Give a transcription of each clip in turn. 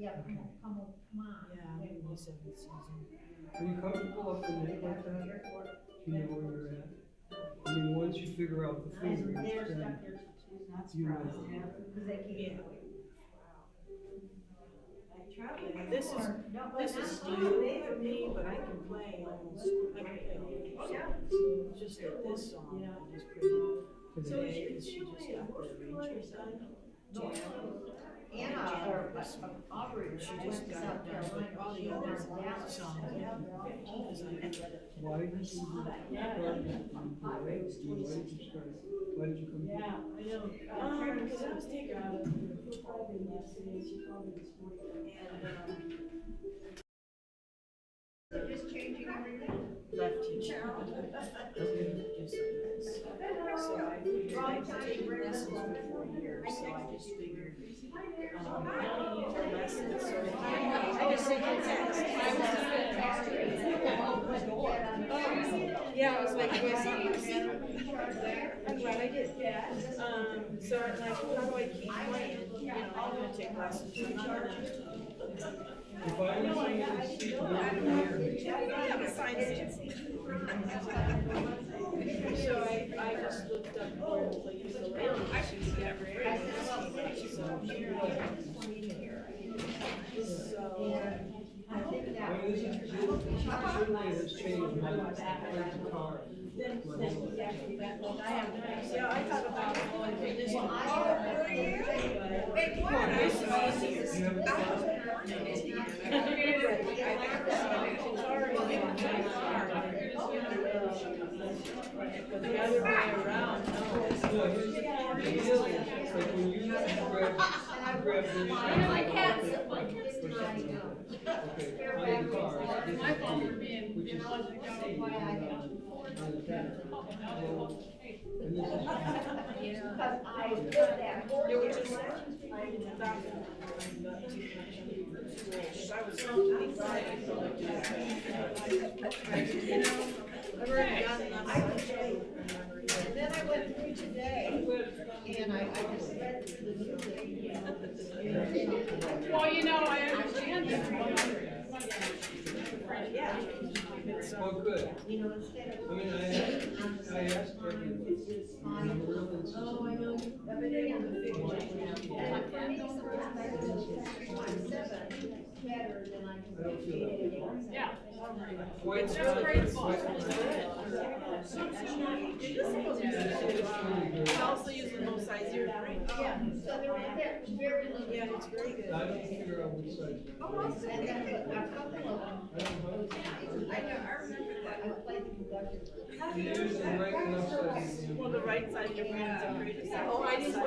Yeah, come on. Yeah, maybe 7th season. Are you comfortable up the neck like that? You know where you're at? I mean, once you figure out the fingers, then you know. This is new for me, but I can play almost. I can play all the songs. Just that this song is pretty today because she just got the arrangement done. Anna, or Aubrey, She just got it done, but all the other songs. Why did you start with the Why did you come here? Because I was taking out of football lessons, she called me this morning, and just changing everything. left teaching. Just like this. So I've been taking lessons for 4 years, so I just figured, I don't need the lessons, so I just sent you a text. Yeah, I was like, do I see you? I'm glad I did. So I'm like, how do I keep playing? You know, I'm gonna take lessons. I'm not gonna. If I was in this seat, Yeah, besides dancing. So I just looked up where to play ukulele. I should see every area. I think that. I mean, this is, certainly has changed my guitar. Yeah, I thought about going for this one. Wait, what? But the other way around, no. No, here's the deal, it's like when you grab this. My cat's not. Okay, on the guitar, this is My fault for D, being, which is Why I got. on the tenor. And this is G. Because I did that. It was just, I was totally right. You know, I've already done enough sunshine. And then I went through today, and I just read through the music. Well, you know, I understand that. Yeah. Oh, good. You know, instead of. I mean, I asked everyone, and I'm real insistent. Oh, I know. Everything on the figure. For me, sometimes I feel 3.7 better than I can. I don't feel that way. Yeah. White It's spot, graceful. white spot. I also use the most size ear ring. Yeah, so they're very little. Yeah, it's very good. I don't figure out which side. And then a couple of them. I don't know. I remember that. I played the conductor. You use the right enough side. Well, the right side of your hands are great. Oh, I didn't know.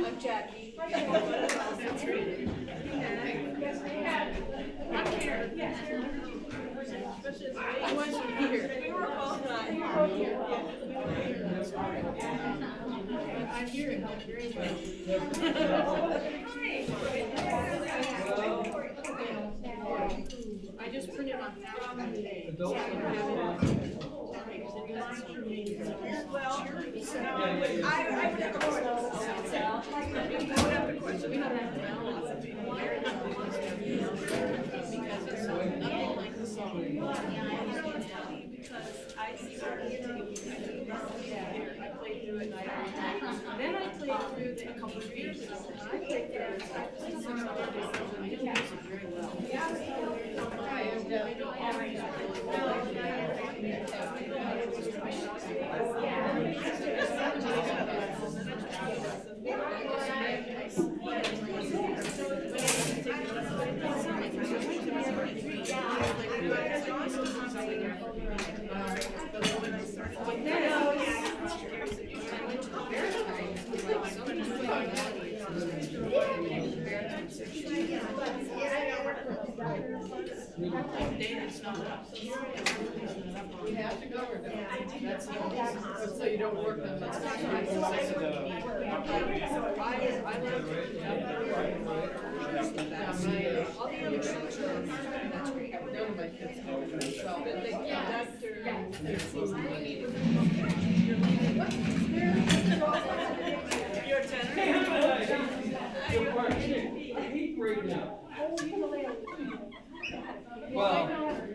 I'm Jackie. That's great. I'm here. I wasn't here. We were both not here. I'm here and I'm very well. I just printed on half. Adults understand. Well, I would have a question. We don't have to balance it. Because it's nothing like the song. Because I started to I played through it and then I played through it a couple of years ago. And I played through it. I played 6 hours and I did use it very well. And I know Aubrey's really well. We have to go or no? That's the only, so you don't work them. That's not right. No, None of my kids do it themselves. But the conductor. You're a tenor? Hey, how about I? Good part. I hate breaking up. Well,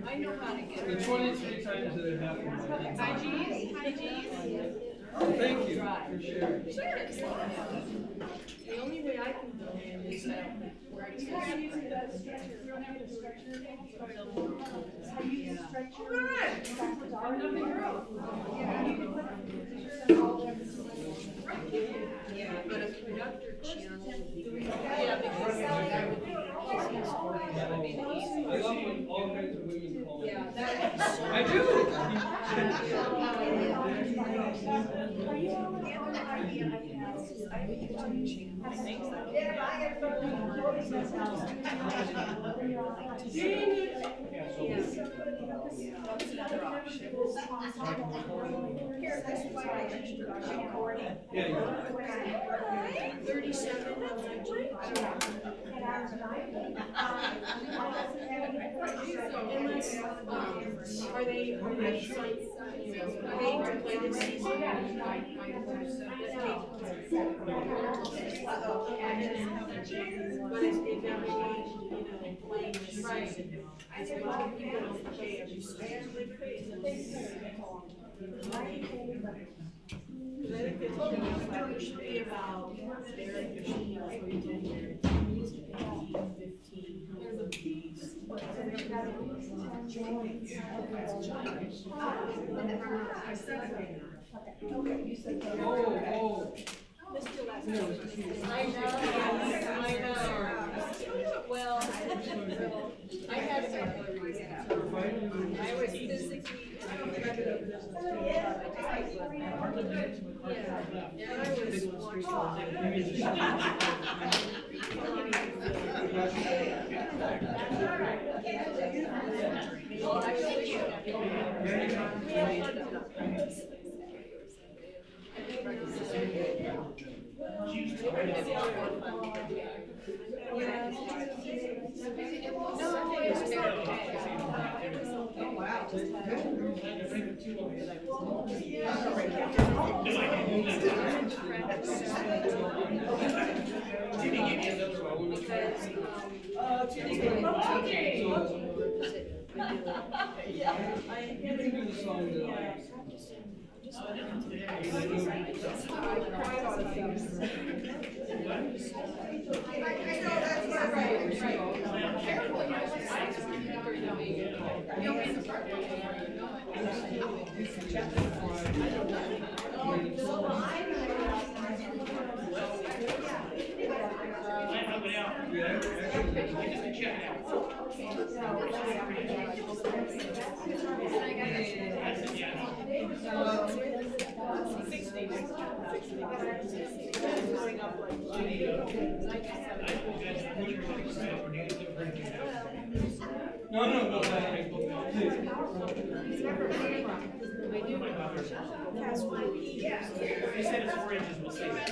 I know how to get the it. 23 times that it happened. Hi, Jeez. Hi, Jeez. Thank you for sharing. The only way I can go in is where it's. Yeah, but a conductor channel. Yeah, because that would be. I love when all kinds of women call me. Yeah, that would be so. I do. Yeah, yeah. 37. Are they signed paid to play this season? But it's been never changed, playing this season. As a lot of people don't play every season. Because I think there should be about, there should be about 15. There's a piece. Oh, I know. Well, I had a couple of reasons. I was physically. Yeah, I was no. He said it's 4 inches, we'll see that.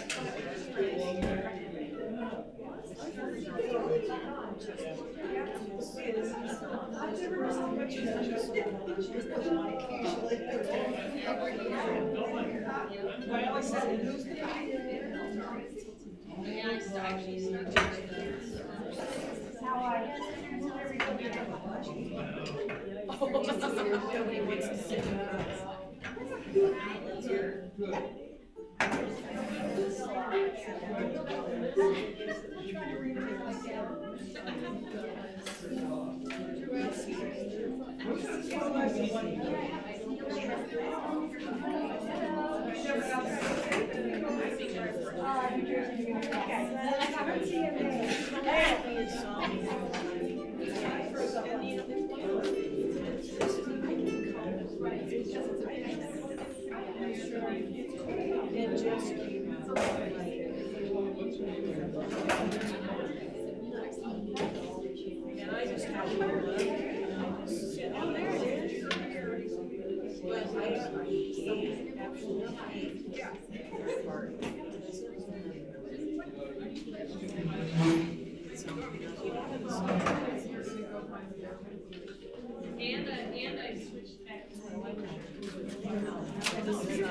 this is not,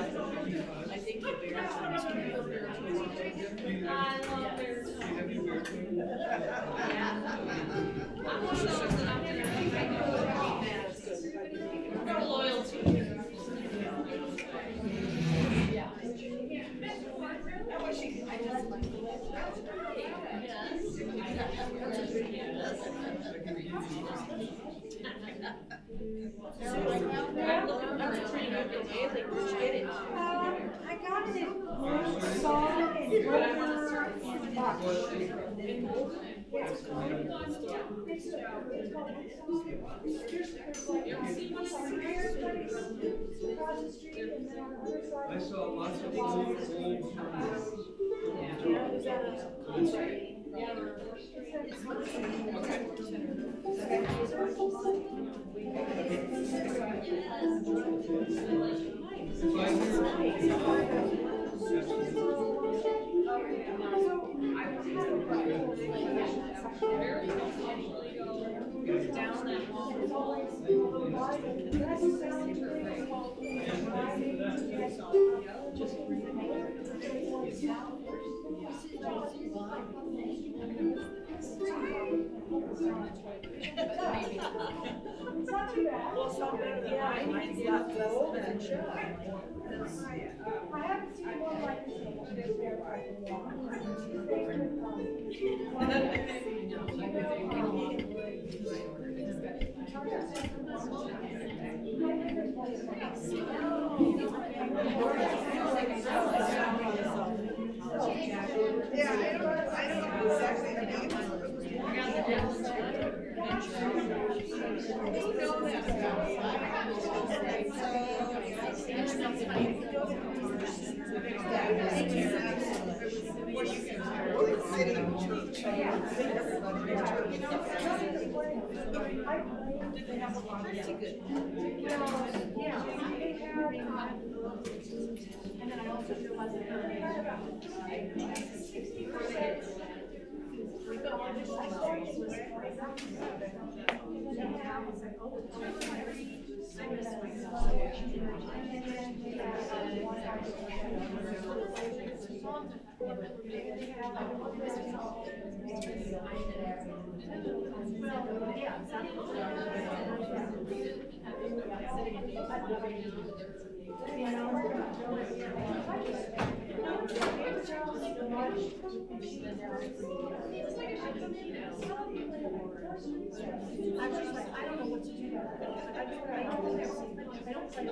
I think the baritone is pretty good. I love baritone. For loyalty. That's pretty good, where'd you get it? I got it in song and Rover and Buck. I saw lots of old terminals. It's not too bad. Well, it's not better than mine, mine's not old and I haven't seen one like this one. It's very Yeah, I don't know exactly the name. And then I also realized that they had about 60%. I was just like, I don't know what to do. I don't play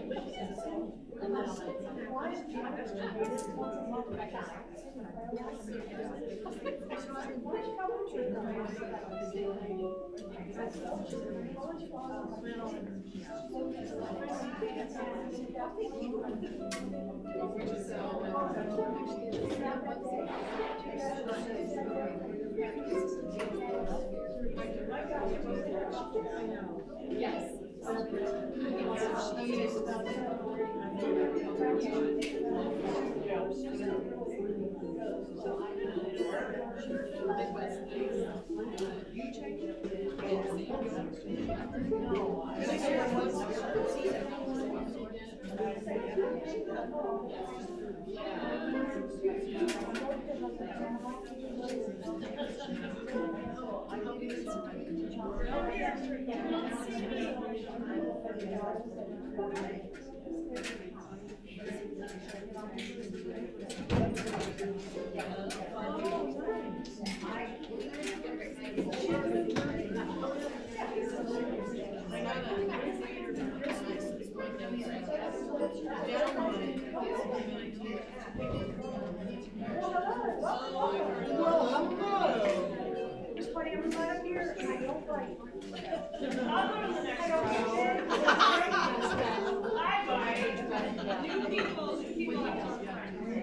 Yes.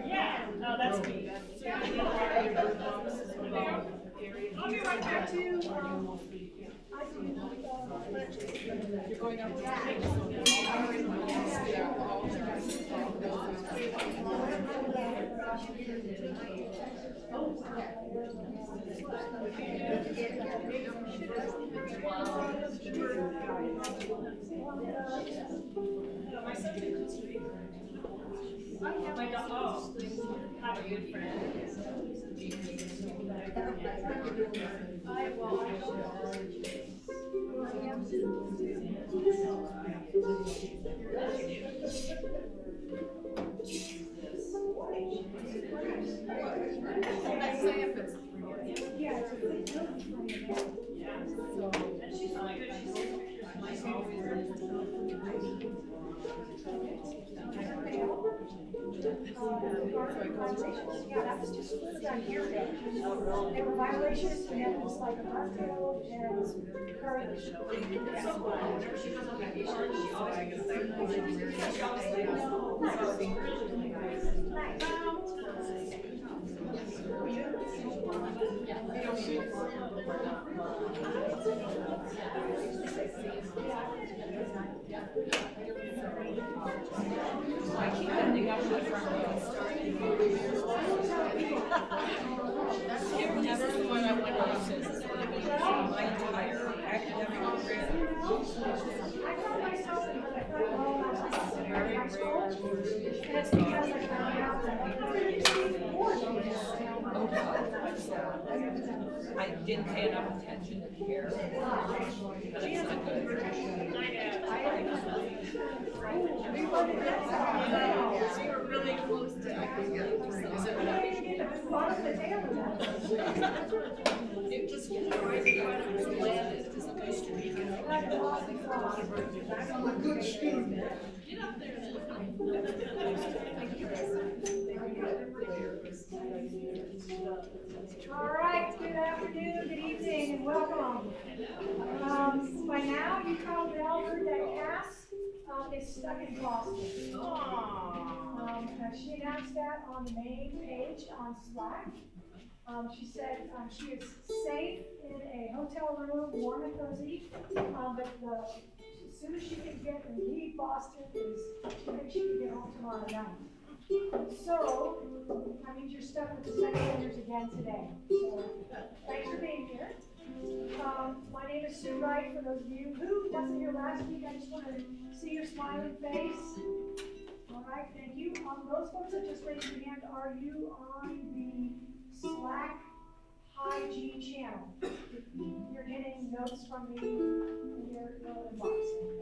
Yeah, no, that's me. I'll be right back to you. You're going up My subject is Have a good friend. Yeah, that was just about a year ago. There were violations, and then it was like a hardtail and courage. I found myself in the front row when I was in high school, and it's because I found out that I didn't pay enough attention to care. But it's not good. So you're really close to acting out. Is it It just right in front of us landed as opposed to being I'm a good student. Get up there then. All right, good afternoon, good evening, and welcome. By now, you probably all heard that Cass is stuck in Boston. She announced that on the main page on Slack. She said she is safe in a hotel room, warm and cozy, but as soon as she can get and leave Boston, she thinks she can get home tomorrow night. So, that means you're stuck with the second graders again today. So, thanks for being here. My name is Sue Wright. For those of you who wasn't here last week, I just want to see your smiling face. All right, thank you. Those folks that just raised your hand, are you on the Slack High G channel? You're getting notes from me in your inbox.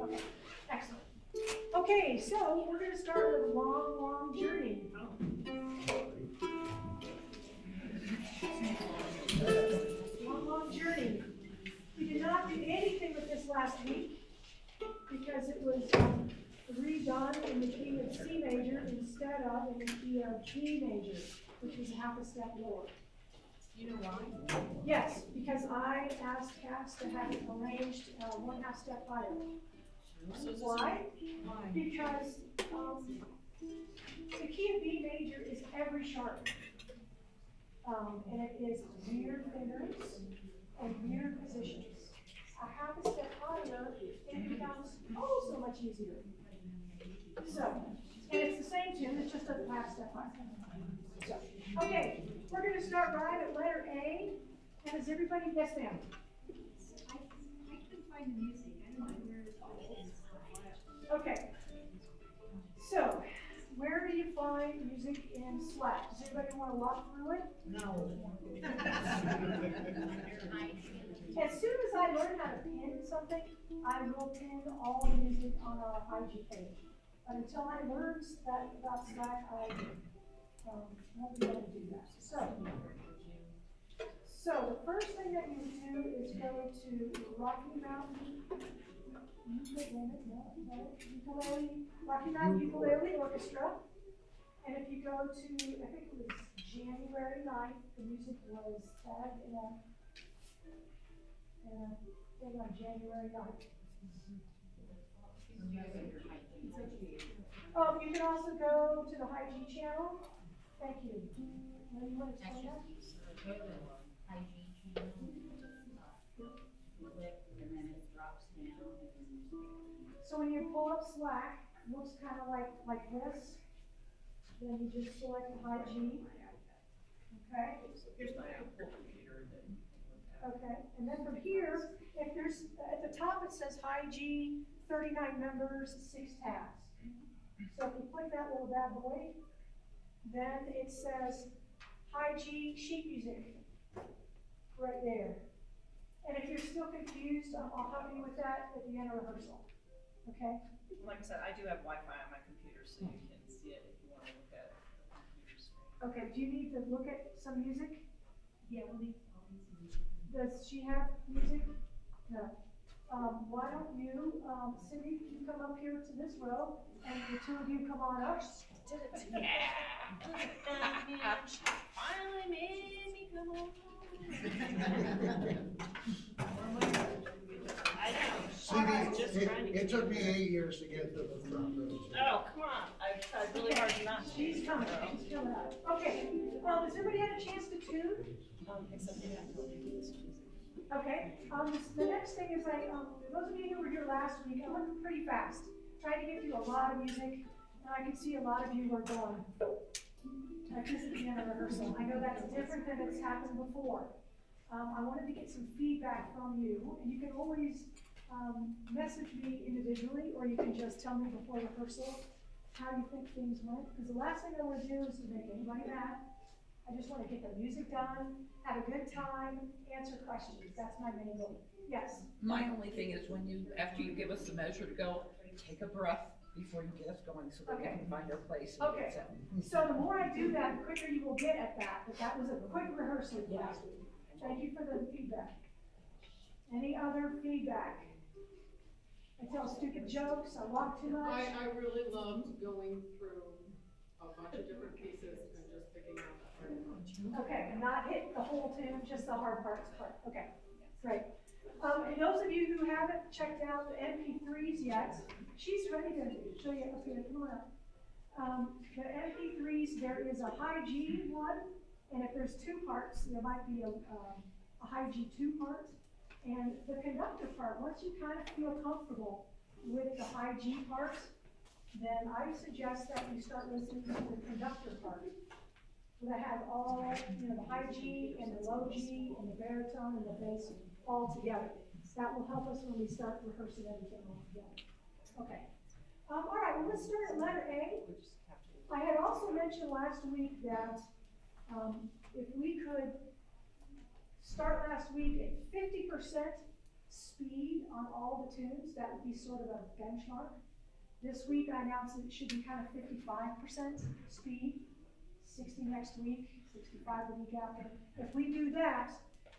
Okay, excellent. Okay, so we're going to start with a long, long journey. Long journey. We did not do anything with this last week because it was redone in the key of C major instead of in the key of G major, which was half a step lower. You know why? Yes, because I asked Cass to have it arranged 1/2 step higher. Why? Because the key of B major is every sharp. And it is weird fingers and weird positions. A half a step higher, it becomes so much easier. So, and it's the same tune, it's just a half step higher. So, okay, we're going to start right at letter A. And is everybody, yes ma'am? I couldn't find the music. I don't know where it's all. Okay. So, where do you find music in Slack? Does anybody want to walk through it? No. As soon as I learn how to pin something, I will pin all the music on our IG page. But until I learn that about Slack, I won't be able to do that. So the first thing that you do is go to Rocky Mountain Ukulele Orchestra. And if you go to, I think it was January 9th, the music was tagged in a thing on January 9th. Oh, you can also go to the High G channel. Thank you. What do you want to explain that? So when you pull up Slack, it looks kind of like this. Then you just select the High G. Okay. Here's my Apple computer. Okay. And then from here, if there's at the top it says High G, 39 members, 6 tabs. So if you click that little bad boy, Then it says high G sheet music, right there. And if you're still confused, I'll help you with that at the end of rehearsal, okay? Like I said, I do have Wi-Fi on my computer, so you can see it if you wanna look at the computer screen. Okay, do you need to look at some music? Yeah, we'll need some music. Does she have music? No. Why don't you, Cindy, you come up here to this row, and the two of you come on up. Did it. Finally made me come home. I know. Just trying to It took me 8 years to get to the front row. Oh, come on. I tried really hard not to. She's coming up. Okay, has everybody had a chance to tune? Except you have to do this music. Okay, the next thing is those of you who were here last week, I went pretty fast. Tried to give you a lot of music, and I can see a lot of you are going, like this at the end of rehearsal. I know that's different than it's happened before. I wanted to get some feedback from you, and you can always message me individually, or you can just tell me before rehearsal how you think things went, because the last thing I want to do is to make anybody mad. I just want to get the music done, have a good time, answer questions. That's my main goal. Yes? My only thing is when you, after you give us the measure to go, take a breath before you get us going so that we Okay. can find our place. And Okay. get set. So the more I do that, the quicker you will get at that, but that was a quick rehearsal last week. Thank you for the feedback. Any other feedback? I tell stupid jokes, I walk too much. I really loved going through a bunch of different pieces and just picking out the hard part. Okay, and not hit the whole tune, just the hard parts part. Okay, great. And those of you who haven't checked out the MP3s yet, she's ready to show you. Okay, come on up. The MP3s, there is a high G one, and if there's two parts, there might be a high G2 part. And the conductor part, once you kind of feel comfortable with the high G part, then I suggest that you start listening to the conductor part. That has all, the high G and the low G and the baritone and the bass all together. That will help us when we start rehearsing everything all together. Okay. All right, well, let's start at letter A. I had also mentioned last week that if we could start last week at 50% speed on all the tunes, that would be sort of a benchmark. This week I announced that it should be kind of 55% speed, 60 next week, 65 the week after. If we do that,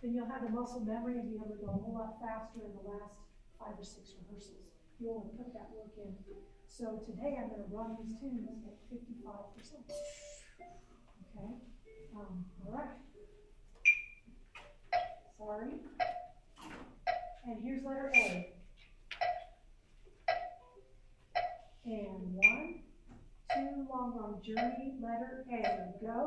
then you'll have the muscle memory and be able to go a whole lot faster in the last 5 or 6 rehearsals. You'll only put that work in. So today I'm going to run these tunes at 55%. Okay? All right. Sorry. And here's letter A. And 1, 2, long run journey, letter A. Go.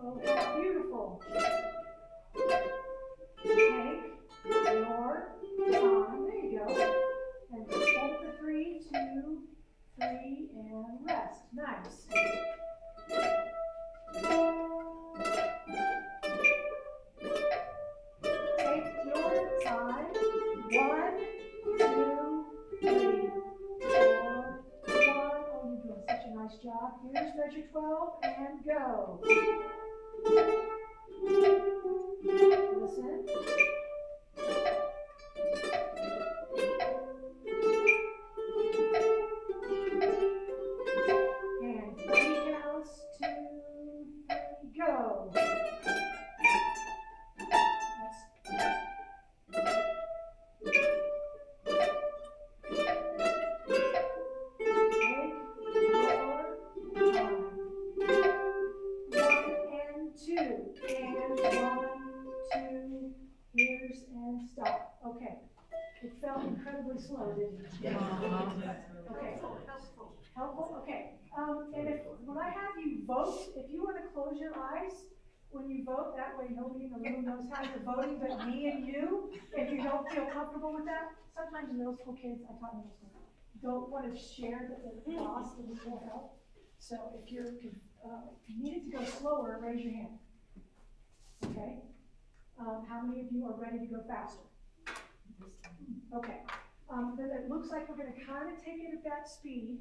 Oh, how beautiful. Take your time. There you go. And hold for 3, 2, 3, and rest. Nice. Take your time. 1, 2, 3, 4, 1. Oh, you're doing such a nice job. Here's measure 12 and go. Listen. And 3 counts, 2, 3, go. Slow, didn't it? Okay. Helpful? Okay. And if, when I have you vote, if you want to close your eyes when you vote, that way nobody in the room knows how you're voting but me and you, if you don't feel comfortable with that. Sometimes middle school kids, I taught middle school, don't want to share that they're lost and it won't help. So if you need it to go slower, raise your hand. Okay? How many of you are ready to go faster? Okay. But it looks like we're gonna kind of take it at that speed.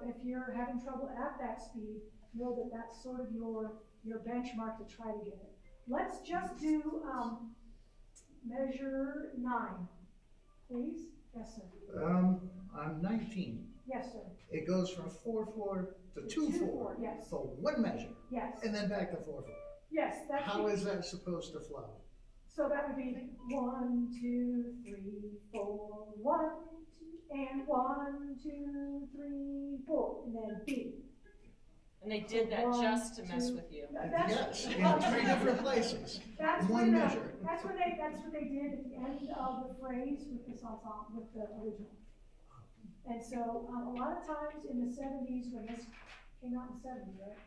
If you're having trouble at that speed, know that that's sort of your benchmark to try to get it. Let's just do, measure 9, please. Yes, sir. I'm 19. Yes, sir. It goes from 4/4 to 2/4. Yes. So one measure, Yes. and then back to 4/4. Yes, that's. How is that supposed to flow? So that would be 1, 2, 3, 4, 1, 2, and 1, 2, 3, 4, and then B. And they did that just to mess with you. Yes, in 3 different places, That's one when, measure. that's what they did at the end of the phrase with this ensemble, with the original. And so, a lot of times in the 70s, when this came out in the 70s, right?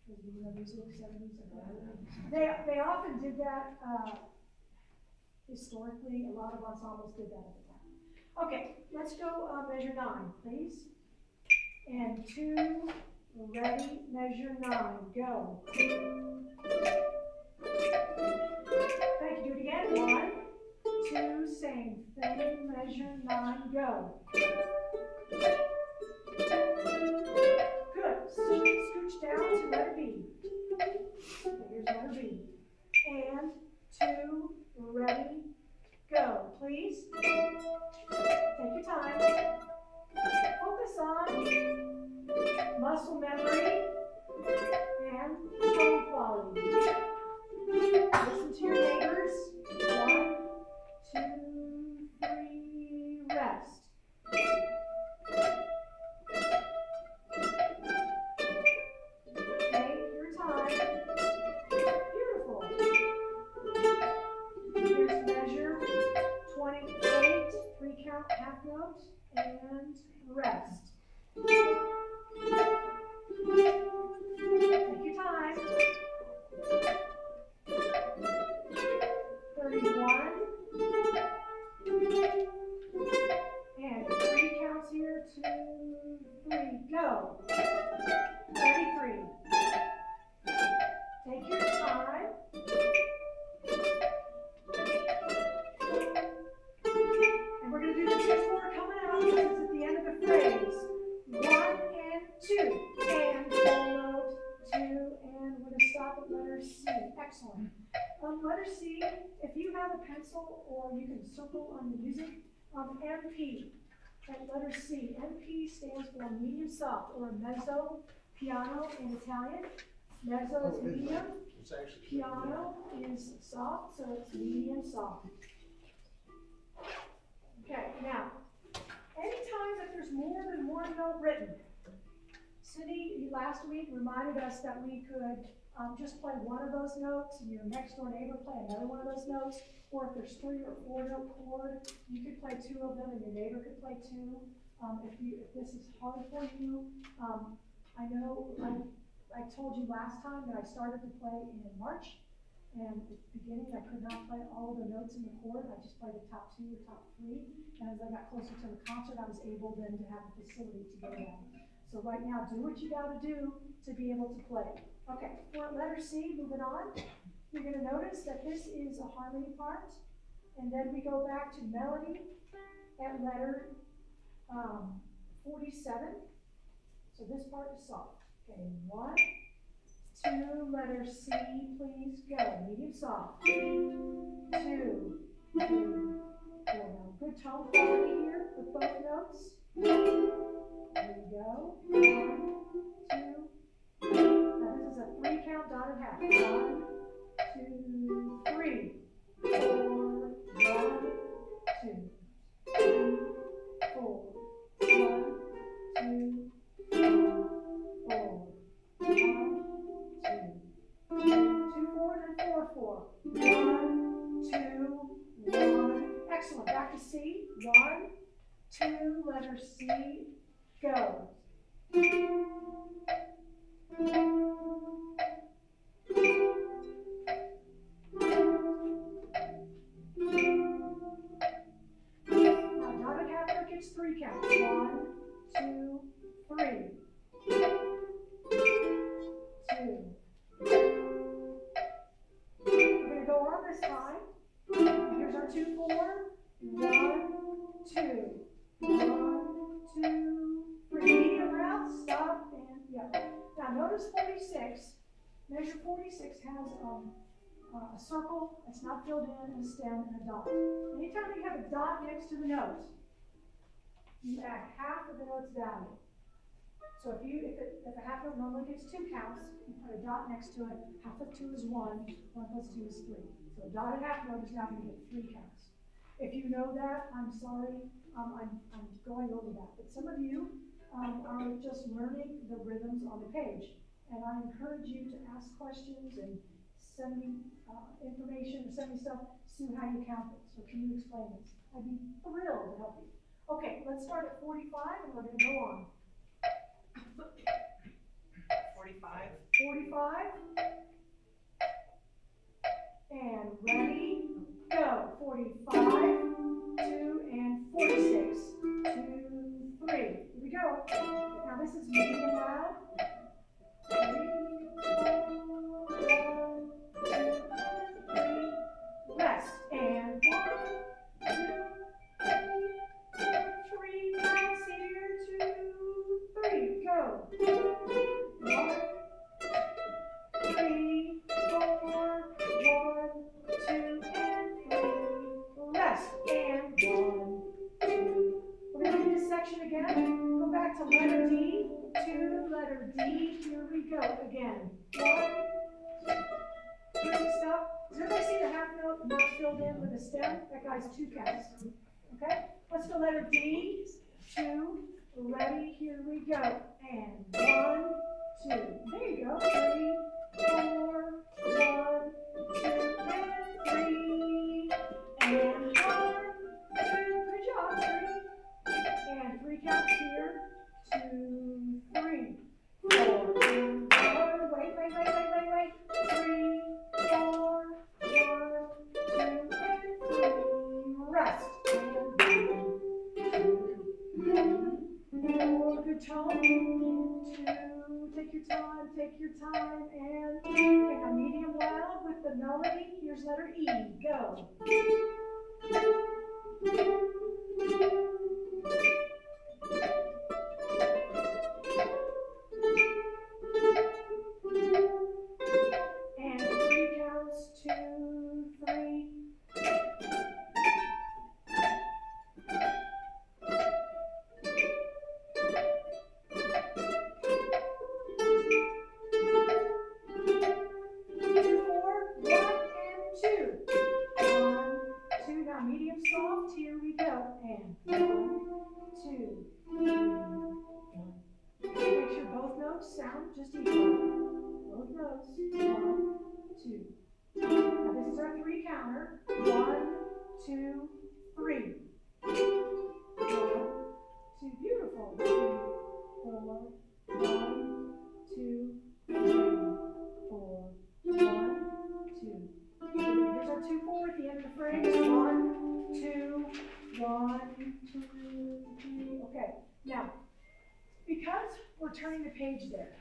Was it the music 70s or they often did that, historically, a lot of ensembles did that at the time. Okay, let's go, measure 9, please. And 2, ready, measure 9, go. Thank you, do it again, 1, 2, same thing, measure 9, go. Good, scooch down to letter B. Okay, here's letter B. And 2, ready, go, please. Take your time. Focus on muscle memory and tone quality. Listen to your neighbors. 1, 2, 3, rest. Take your time. Beautiful. Here's measure 28, 3 count, half note, and rest. Take your time. 31. And 3 counts here, 2, 3, go. 33. Take your time. And we're going to do the 2/4 coming out. This is at the end of the phrase. 1 and 2. And full note, 2, and we're going to stop at letter C. Excellent. Letter C, if you have a pencil or you can circle on the music, MP at letter C. MP stands for medium soft or mezzo piano in Italian. Mezzo is medium, It's actually. piano is soft, so it's medium soft. Okay, now, anytime that there's more than one note written, Cindy last week reminded us that we could just play one of those notes, and your next door neighbor play another one of those notes, or if there's 3 or 4 note chord, you could play 2 of them, and your neighbor could play 2. If this is hard for you, I know I told you last time that I started to play in March, and at the beginning I could not play all of the notes in the chord. I just played the top 2 or top 3, and as I got closer to the concert, I was able then to have the facility to go down. So right now, do what you gotta do to be able to play. Okay, we're at letter C, moving on. You're gonna notice that this is a harmony part, and then we go back to melody at letter 47. So this part is soft. Okay, 1, 2, letter C, please go. Medium soft. 2, 3, 4. Now, good tone quality here with both notes. There we go. 1, 2. Now this is a 3 count dotted half. 1, 2, 3, 4. 1, 2, 3, 4. 1, 2, 3, 4. 1, 2, 2 4s and 4 4. 1, 2, 1. Excellent. Back to C. 1, 2, letter C, go. Now, dotted half note gets 3 counts. 1, 2, 3. 2. We're going to go on this time. Here's our 2 4. 1, 2. 1, 2, 3. Medium round, stop, and yeah. Now notice 46. Measure 46 has a circle that's not filled in, and a stem, and a dot. Anytime you have a dot next to the note, you add half of the note's value. So if a half note normally gets 2 counts, you put a dot next to it. Half of 2 is 1. 1 plus 2 is 3. So a dotted half note is now going to get 3 counts. If you know that, I'm sorry, I'm going over that. But some of you are just learning the rhythms on the page. And I encourage you to ask questions and send me information or send me stuff. Sue, how you count this? Or can you explain this? I'd be thrilled to help you. Okay, let's start at 45 and we're going to go on. 45. 45. And ready, go. 45, 2, and 46. 2, 3. Here we go. Now this is medium loud. 3, 1, 2, 3. Rest. And 1, 2, 3. Counts here. 2, 3. Go. 1, 3, 4, 1, 2, and 3. Rest. And 1, 2. We're going to do this section again. Go back to letter D. 2, letter D. Here we go again. 1, 2, 3. Stop. Does everybody see the half note not filled in with a stem? That guy's 2 counts. Okay? Let's go letter D. 2. Ready? Here we go. And 1, 2. There you go. 3, 4, 1, 2, and 3. And 1, 2. Good job. 3. And 3 counts here. 2, 3, 4. And 1. Wait. 3, 4, 1, 2, and 3. Rest. And 4. Good tone. 2. Take your time, and okay, now medium loud with the melody. Here's letter E. Go. And 3 counts. 2, 3. Medium soft, here we go. And 1, 2, 3, 1. Make sure both notes sound just equal. Both notes. 1, 2. Now this is our 3 counter. 1, 2, 3. 1, 2. Beautiful. 3, 4, 1, 2, 3, 4, 1, 2. Here's our 2, 4 at the end of the phrase. 1, 2, 1, 2, 3. Okay. Now, because we're turning the page there,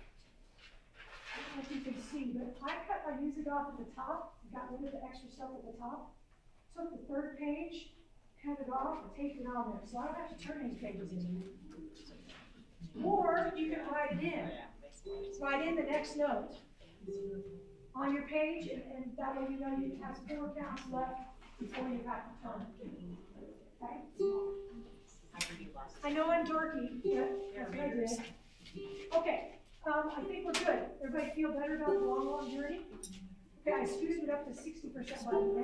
I don't know if you can see, but I cut my music off at the top, got rid of the extra stuff at the top, took the 3rd page, cut it off, and taped it on there. So I don't have to turn these pages in. Or you can write it in. Write in the next note on your page, and that way you know you have 4 counts left before you have to turn. Okay? I know I'm dorky, but that's what I did. Okay, I think we're good. Everybody feel better about the long journey? Okay, I scooted it up to 60% by the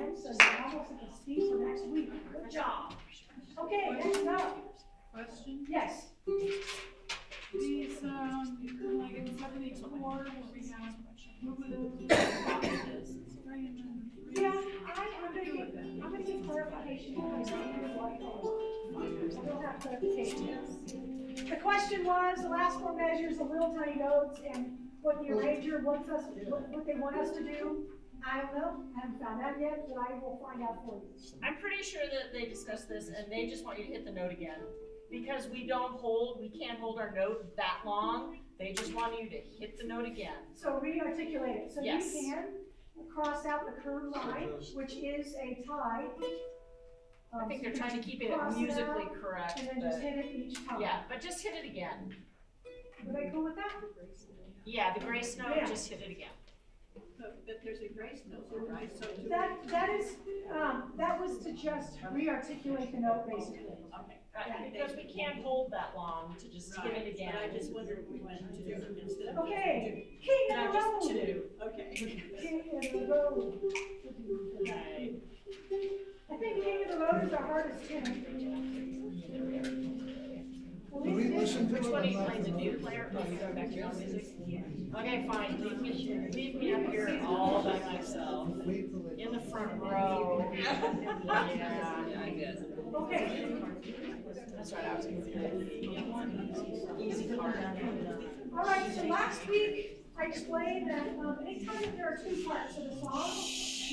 end, so you're almost at the speed for next week. Good job. Okay, next up. Question? Yes. These, like in 74, where we have Yeah, I'm gonna get clarification because I don't have clarification. The question was, the last 4 measures, the little tiny notes, and what the arranger wants us, what they want us to do. I don't know, I haven't found out yet, but I will find out for you. I'm pretty sure that they discussed this and they just want you to hit the note again. Because we can't hold our note that long. They just want you to hit the note again. So re-articulate it. So Yes. you can cross out the curved line, which is a tie. I think they're trying to keep it cross musically out, correct, And then just but, hit it each time. yeah, but just hit it again. Are they cool with that? Yeah, the grace note, Yeah. just hit it again. But there's a grace note, right? So to. That is, that was to just re-articulate the note basically. Okay, right, because we can't hold that long to just hit it again. But I just wondered if we went to do instead of. Okay, King No, of the just Road. two. Okay. King of the Road. Right. I think King of the Road is our hardest tune. Do we listen to Which it one or do you not? play, the new player? Oh, you go back to your own music? Okay, fine, leave me up here all by myself, Wait till it. in the front row. Yeah. I guess. Okay, That's right, I was gonna say. Easy part. all right, so last week I explained that anytime that there are two parts of the song,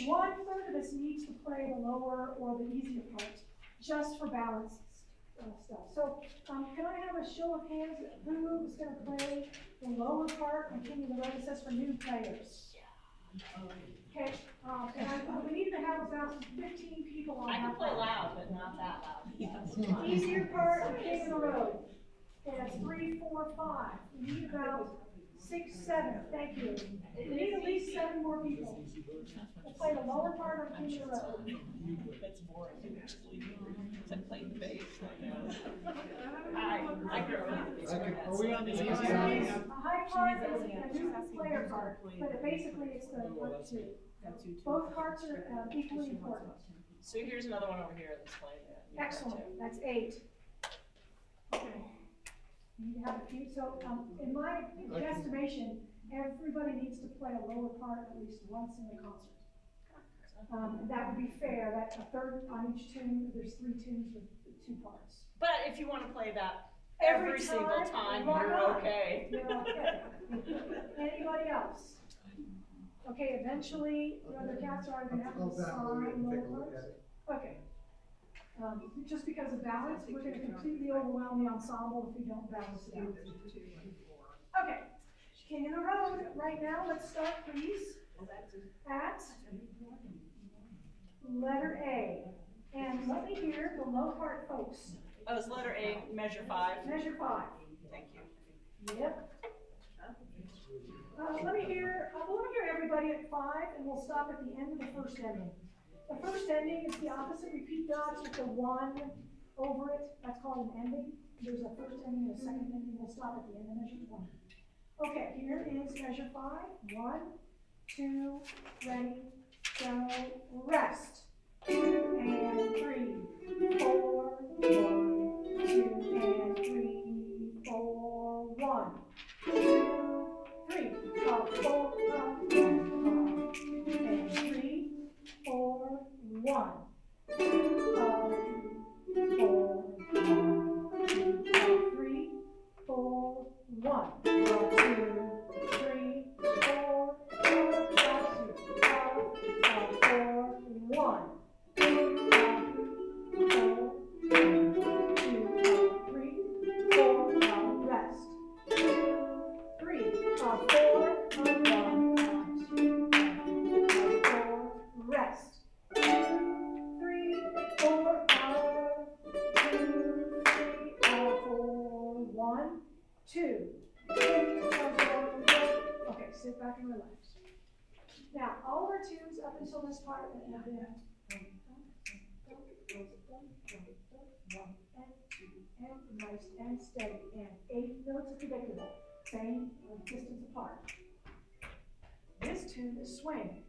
1/3 of us needs to play the lower or the easier part, just for balance stuff. So, can I have a show of hands, who is gonna play the lower part on King of the Road? It says for new players. Okay, and we need to have about 15 people on I that can play part. loud, but not that loud. Easier part of King of the Road. And it's 3, 4, 5. We need about 6, 7. Thank you. We need at least 7 more people. We'll play the lower part of King of the Road. That's boring, actually. I'm playing the bass right now. I grew up. Are we on the easy A side? high part is a new player part, but basically it's the part 2. Both parts are equally important. So here's another one over here that's playing it. Excellent, that's 8. Okay. You need to have a few, so, in my estimation, everybody needs to play a lower part at least once in the concert. That would be fair, that a third on each tune, there's 3 tunes with 2 parts. But if you wanna play that Every every single time, time, rock you're on. okay. You're okay. Anybody else? Okay, eventually, the other cats are gonna have I'll to download it sign and take lower a look parts. at it. Okay. Just because of balance, we're gonna completely overwhelm the ensemble if we don't balance it out. Okay, King of the Road, right now, let's start please at letter A. And let me hear the low part folks. Oh, it's letter A, measure 5. Measure 5. Thank you. Yep. Let me hear everybody at 5, and we'll stop at the end of the first ending. The first ending is the opposite repeat dots with the 1 over it. That's called an ending. There's a first ending and a second ending. We'll stop at the end of measure 1. Okay, here is measure 5. 1, 2, ready, go, rest. 2 and 3, 4, 1, 2 and 3, 4, 1, 2, 3, 4, 5, and 3, 4, 1, 4, 3, 4, 1, 2, 3, 4, 1. 2. Okay, sit back and relax. Now, all of our tunes up until this part have been 1 and 2 and nice and steady and 8 notes of predictable, same distance apart. This tune is swing.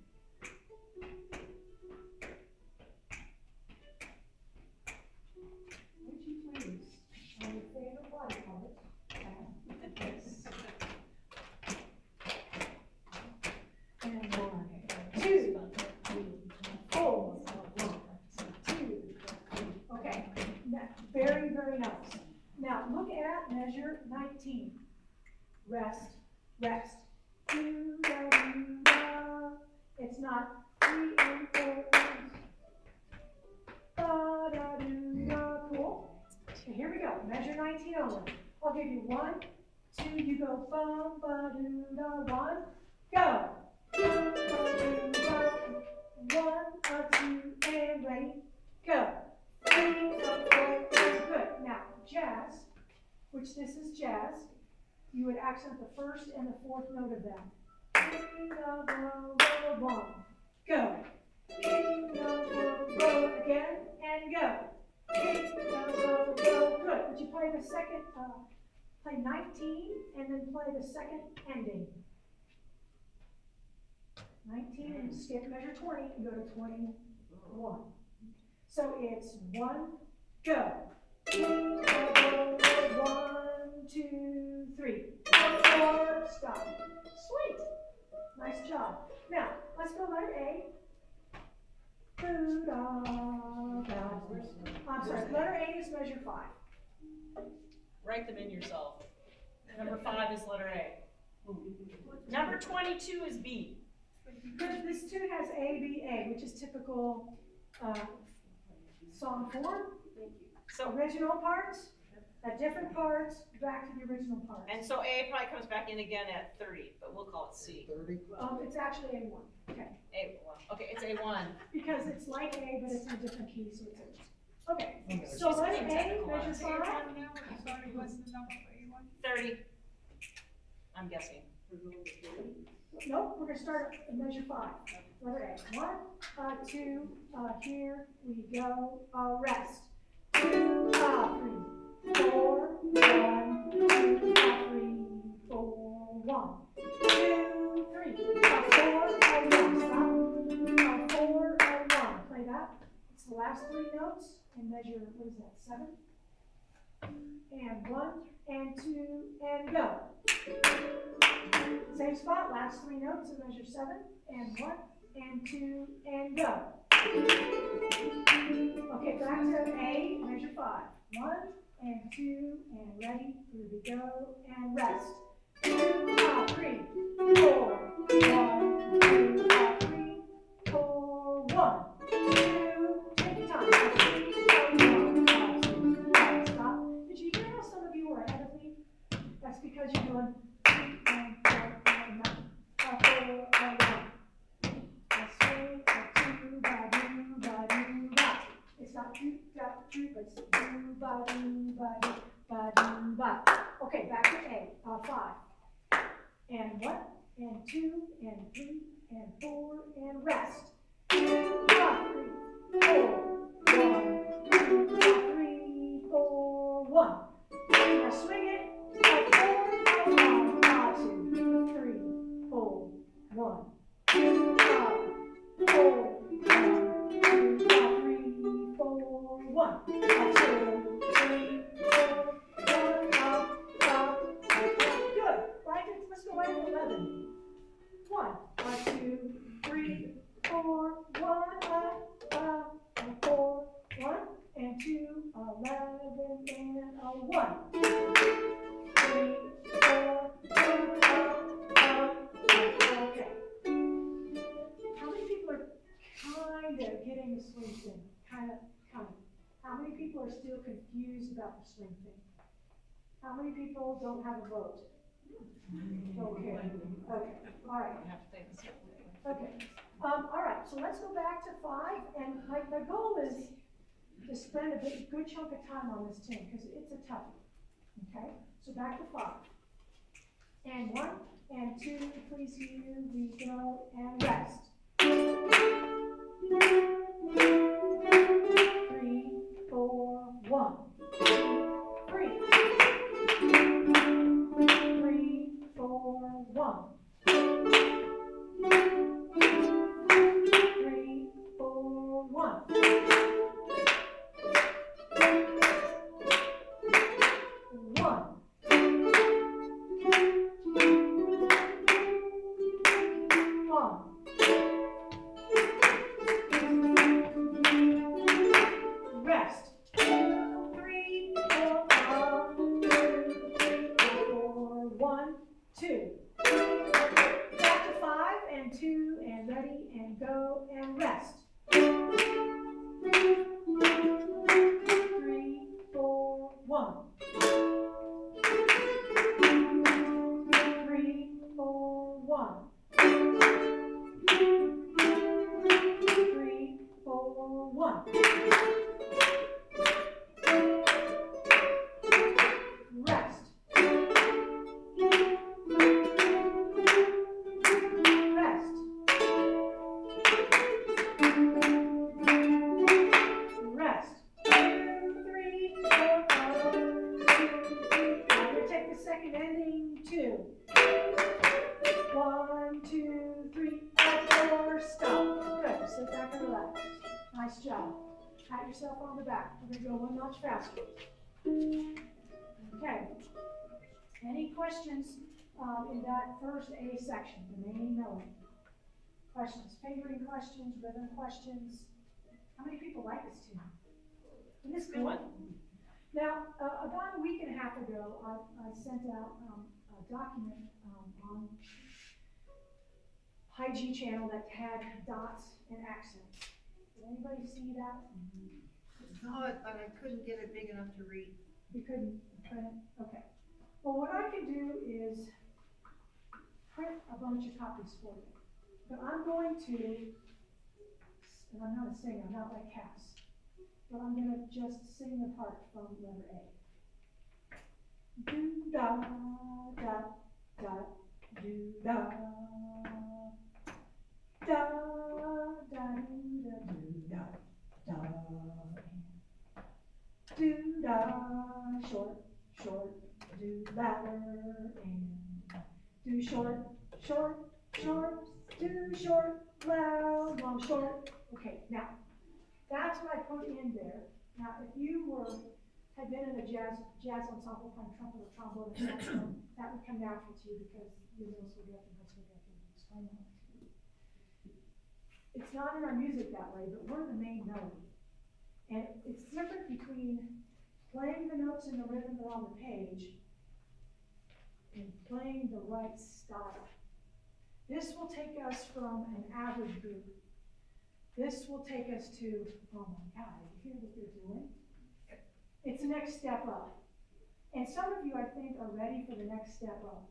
Would you please, on your favorite body part, this. And 1, 2, 4, 2. Okay, very, very nice. Now look at measure 19. Rest, rest. Do, da, do, da. It's not 3 and 4. Da, da, do, da. Cool. Okay, here we go. Measure 19 only. I'll give you 1, 2. You go bum, ba, do, da. 1. Go. 1, 2, and ready, go. Good. Now, jazz, which this is jazz, you would accent the first and the fourth note of them. One, go. Again, and go. Good. Would you play the second, play 19, and then play the second ending? 19, and skip measure 20, and go to 21. So it's 1, go. 1, 2, 3, 4, stop. Sweet. Nice job. Now, let's go letter A. I'm sorry, letter A is measure 5. Write them in yourself. Number 5 is letter A. Number 22 is B. This tune has A, B, A, which is typical song form. So original parts, different parts, back to the original parts. And so A probably comes back in again at 30, but we'll call it C. 30? It's actually A1. Okay. A1. Okay, it's A1. Because it's like A, but it's in a different key, so it's A. Okay. So She's letter getting A, technical on measure us. 5. 30. I'm guessing. Nope, we're gonna start at measure 5. Letter A. 1, 2, here we go. Rest. 2, 3, 4. 1, 2, 3, 4. 1, 2, 3, 4, and 1. Stop. 4 and 1. Play that. It's the last 3 notes and measure. What is that? 7. And 1 and 2 and go. Same spot, last 3 notes and measure 7, and 1, and 2, and go. Okay, back to A, measure 5. 1, and 2, and ready, here we go, and rest. 2, 3, 4, 1, 2, 3, 4, 1, 2, take your time. 3, 1, 2, 5, stop. Did you hear how some of you were ahead of me? That's because you're doing 3 and 4 and 9. 4 and 1. A swing, a 2, ba do, ba do, ba. It's not do, da, do, but it's do, ba do, ba do, ba do, ba. Okay, back to A. 5. And 1, and 2, and 3, and 4, and rest. 2, 3, 4. 1, 2, 3, 4, 1. Now swing it. 2, 3, 4, 1, 2, 4, 1, 2, 3, 4, 1, 2, 3, 4, 1, good. Right, let's go right to 11. 1, 2, 3, 4, 1, 4, 1, and 2, 11, and 1. 3, 4, 1, okay. How many people are kind of getting the swing thing? Kind of. How many people are still confused about the swing thing? How many people don't have a vote? Okay. Okay. All right. Okay. All right. So let's go back to 5, and my goal is to spend a good chunk of time on this tune because it's a toughie. Okay. So back to 5. And 1, and 2, please, here we go, and rest. 3, 4, 1, 2, 3. 3, 4, 1. 3, 4, 1. 1. 1. pat yourself on the back. We're gonna go one notch faster. Okay. Any questions in that first A section, the main melody? Questions, fingering questions, rhythm questions? How many people like this tune? Isn't this Good one. Now, about a week and a half ago, I sent out a document on High G channel that had dots and accents. Did anybody see that? Saw it, but I couldn't get it big enough to read. You couldn't print it? Okay. Well, what I can do is print a bunch of copies for you. But I'm going to, and I'm not a singer, I'm not like Cass, but I'm going to just sing the part from letter A. Do da da da do da da da do da do da da do da short short do louder and do short short short do short loud long short. Okay, now that's what I put in there. Now if you had been in a jazz ensemble playing trumpet or trombone or saxophone, that would come natural to you because your middle school director and high school director would explain that to you. It's not in our music that way, but we're the main melody. And it's different between playing the notes in the rhythm that are on the page and playing the right style. This will take us from an average group. This will take us to, oh my God, you hear what they're doing? It's the next step up. And some of you, I think, are ready for the next step up.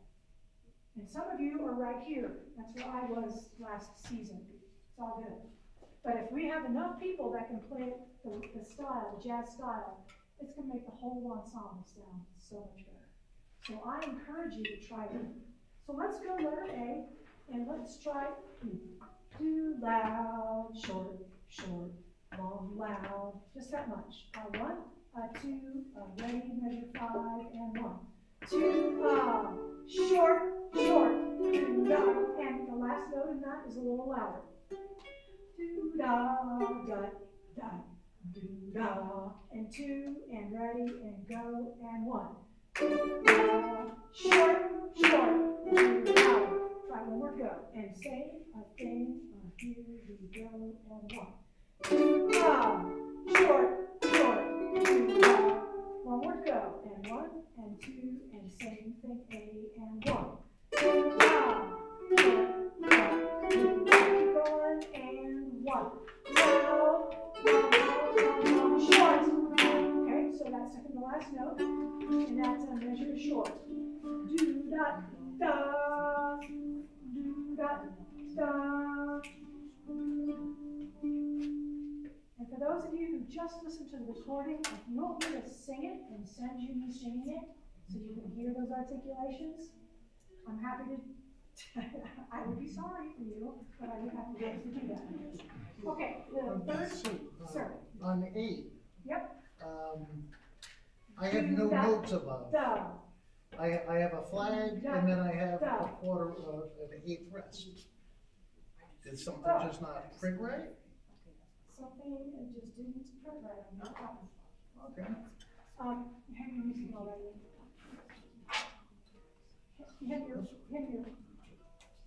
And some of you are right here. That's where I was last season. It's all good. But if we have enough people that can play the style, the jazz style, it's going to make the whole ensemble sound so much better. So I encourage you to try it. So let's go letter A, and let's try do loud, short, short, long, loud, just that much. 1, 2, ready, measure 5, and 1. 2, short, short, do da, and the last note in that is a little louder. Do da, da, da, do da, and 2, and ready, and go, and 1. Do da, short, short, do louder. Try one more go, and same thing. Here we go, and 1. Do da, short, short, do da. One more go, and 1, and 2, and same thing, A, and 1. Do da, short, short, do da. Keep going, and 1. Loud, loud, loud, loud, short. Okay, so that's second to last note, and that's a measure of short. Do da, da, do da, da. And for those of you who just listened to the recording, if you want me to sing it and send you me singing it so you can hear those articulations, I'm happy to, I would be sorry for you, but I would have to be able to do that. Okay, the third, sir. On the 8. Yep. I have no notes above. Da. I have a flag and then I have a quarter of an eighth rest. Did something just not print right? Something just didn't print right on your copy. Okay. You have your music already. You have your,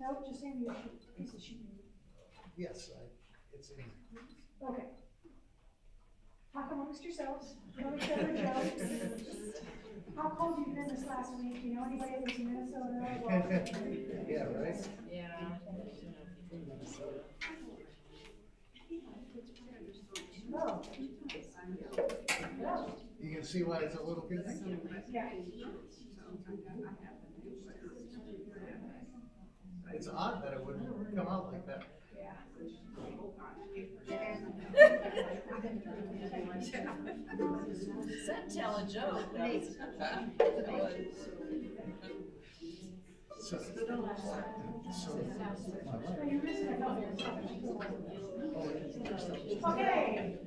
no, just hand me a piece of sheet music. Yes, it's in. Okay. Talk amongst yourselves, know each other, jokes. How cold have you been this last week? Do you know anybody that lives in Minnesota? Yeah, right? Yeah. No. No. You can see why it's a little busy? Yeah. It's odd that it would come out like that. Yeah. Doesn't tell a joke, does it? So, Okay.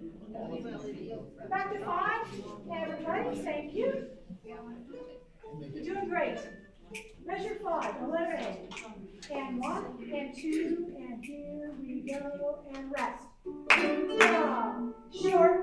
Back to 5. Everybody, thank you. You're doing great. Measure 5, the letter A. And 1, and 2, and here we go, and rest. Short,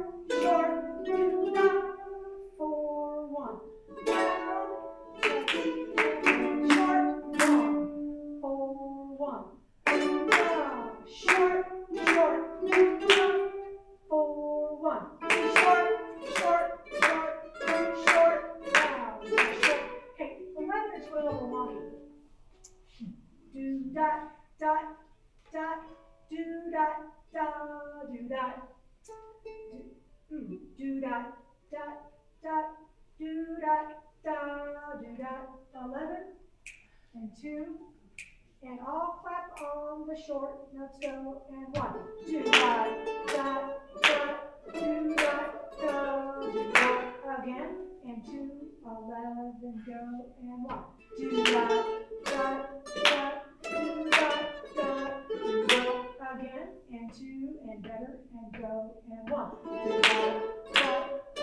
do that, do that, da, da, do that, da, do that. 11 and 2, and all clap on the short notes go, and 1, do that, da, da, do that, da, do that again, and 2, 11 go, and 1, do that, da, da, do that, da, do that again, and 2, and better, and go, and 1, do that, da,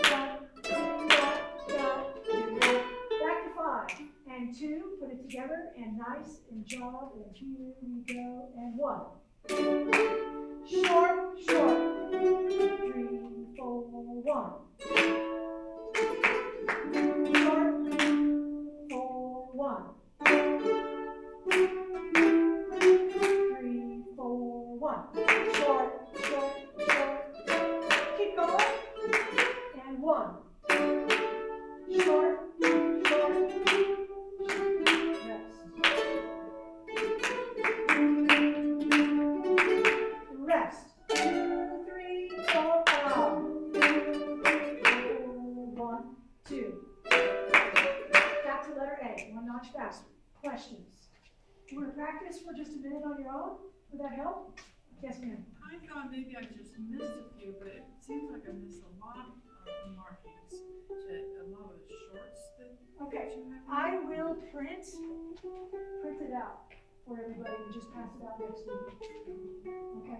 da, do that, da, do that, back to 5, and 2, put it together, and nice, and jog, and here we go, and 1, short, short, 3, 4, 1, short, 4, 1, 3, 4, 1, short, short, short, keep going, and 1, short, short, rest, 2, 3, 4, 1, 2, back to letter A, one notch faster. Questions? You want to practice for just a minute on your own? Would that help? Yes, ma'am. I thought maybe I just missed a few, but it seems like I missed a lot of the markings, a lot of the shorts that Okay, you have. I will print it out for everybody and just pass it out next week. Okay?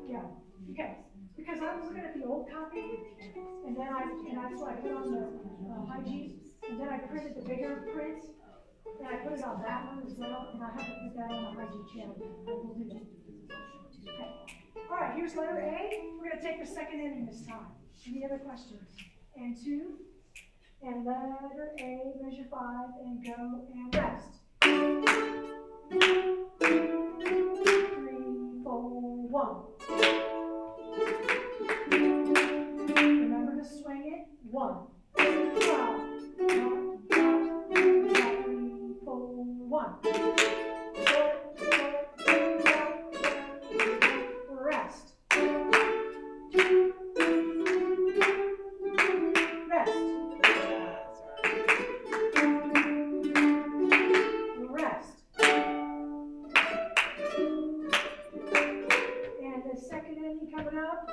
Yeah. Okay. Because I was looking at the old copy, and then that's what I put on the hygiene, and then I printed the bigger print, and I put it on that one as well, and I haven't put that on the hygiene channel. I will do that. Okay. All right, here's letter A. We're going to take the second inning this time. Any other questions? And 2, and letter A, measure 5, and go, and rest. 3, 4, 1. Remember to swing it. 1, 12, 1, 3, 4, 1. Short, rest. Rest. Rest. And the second inning coming up.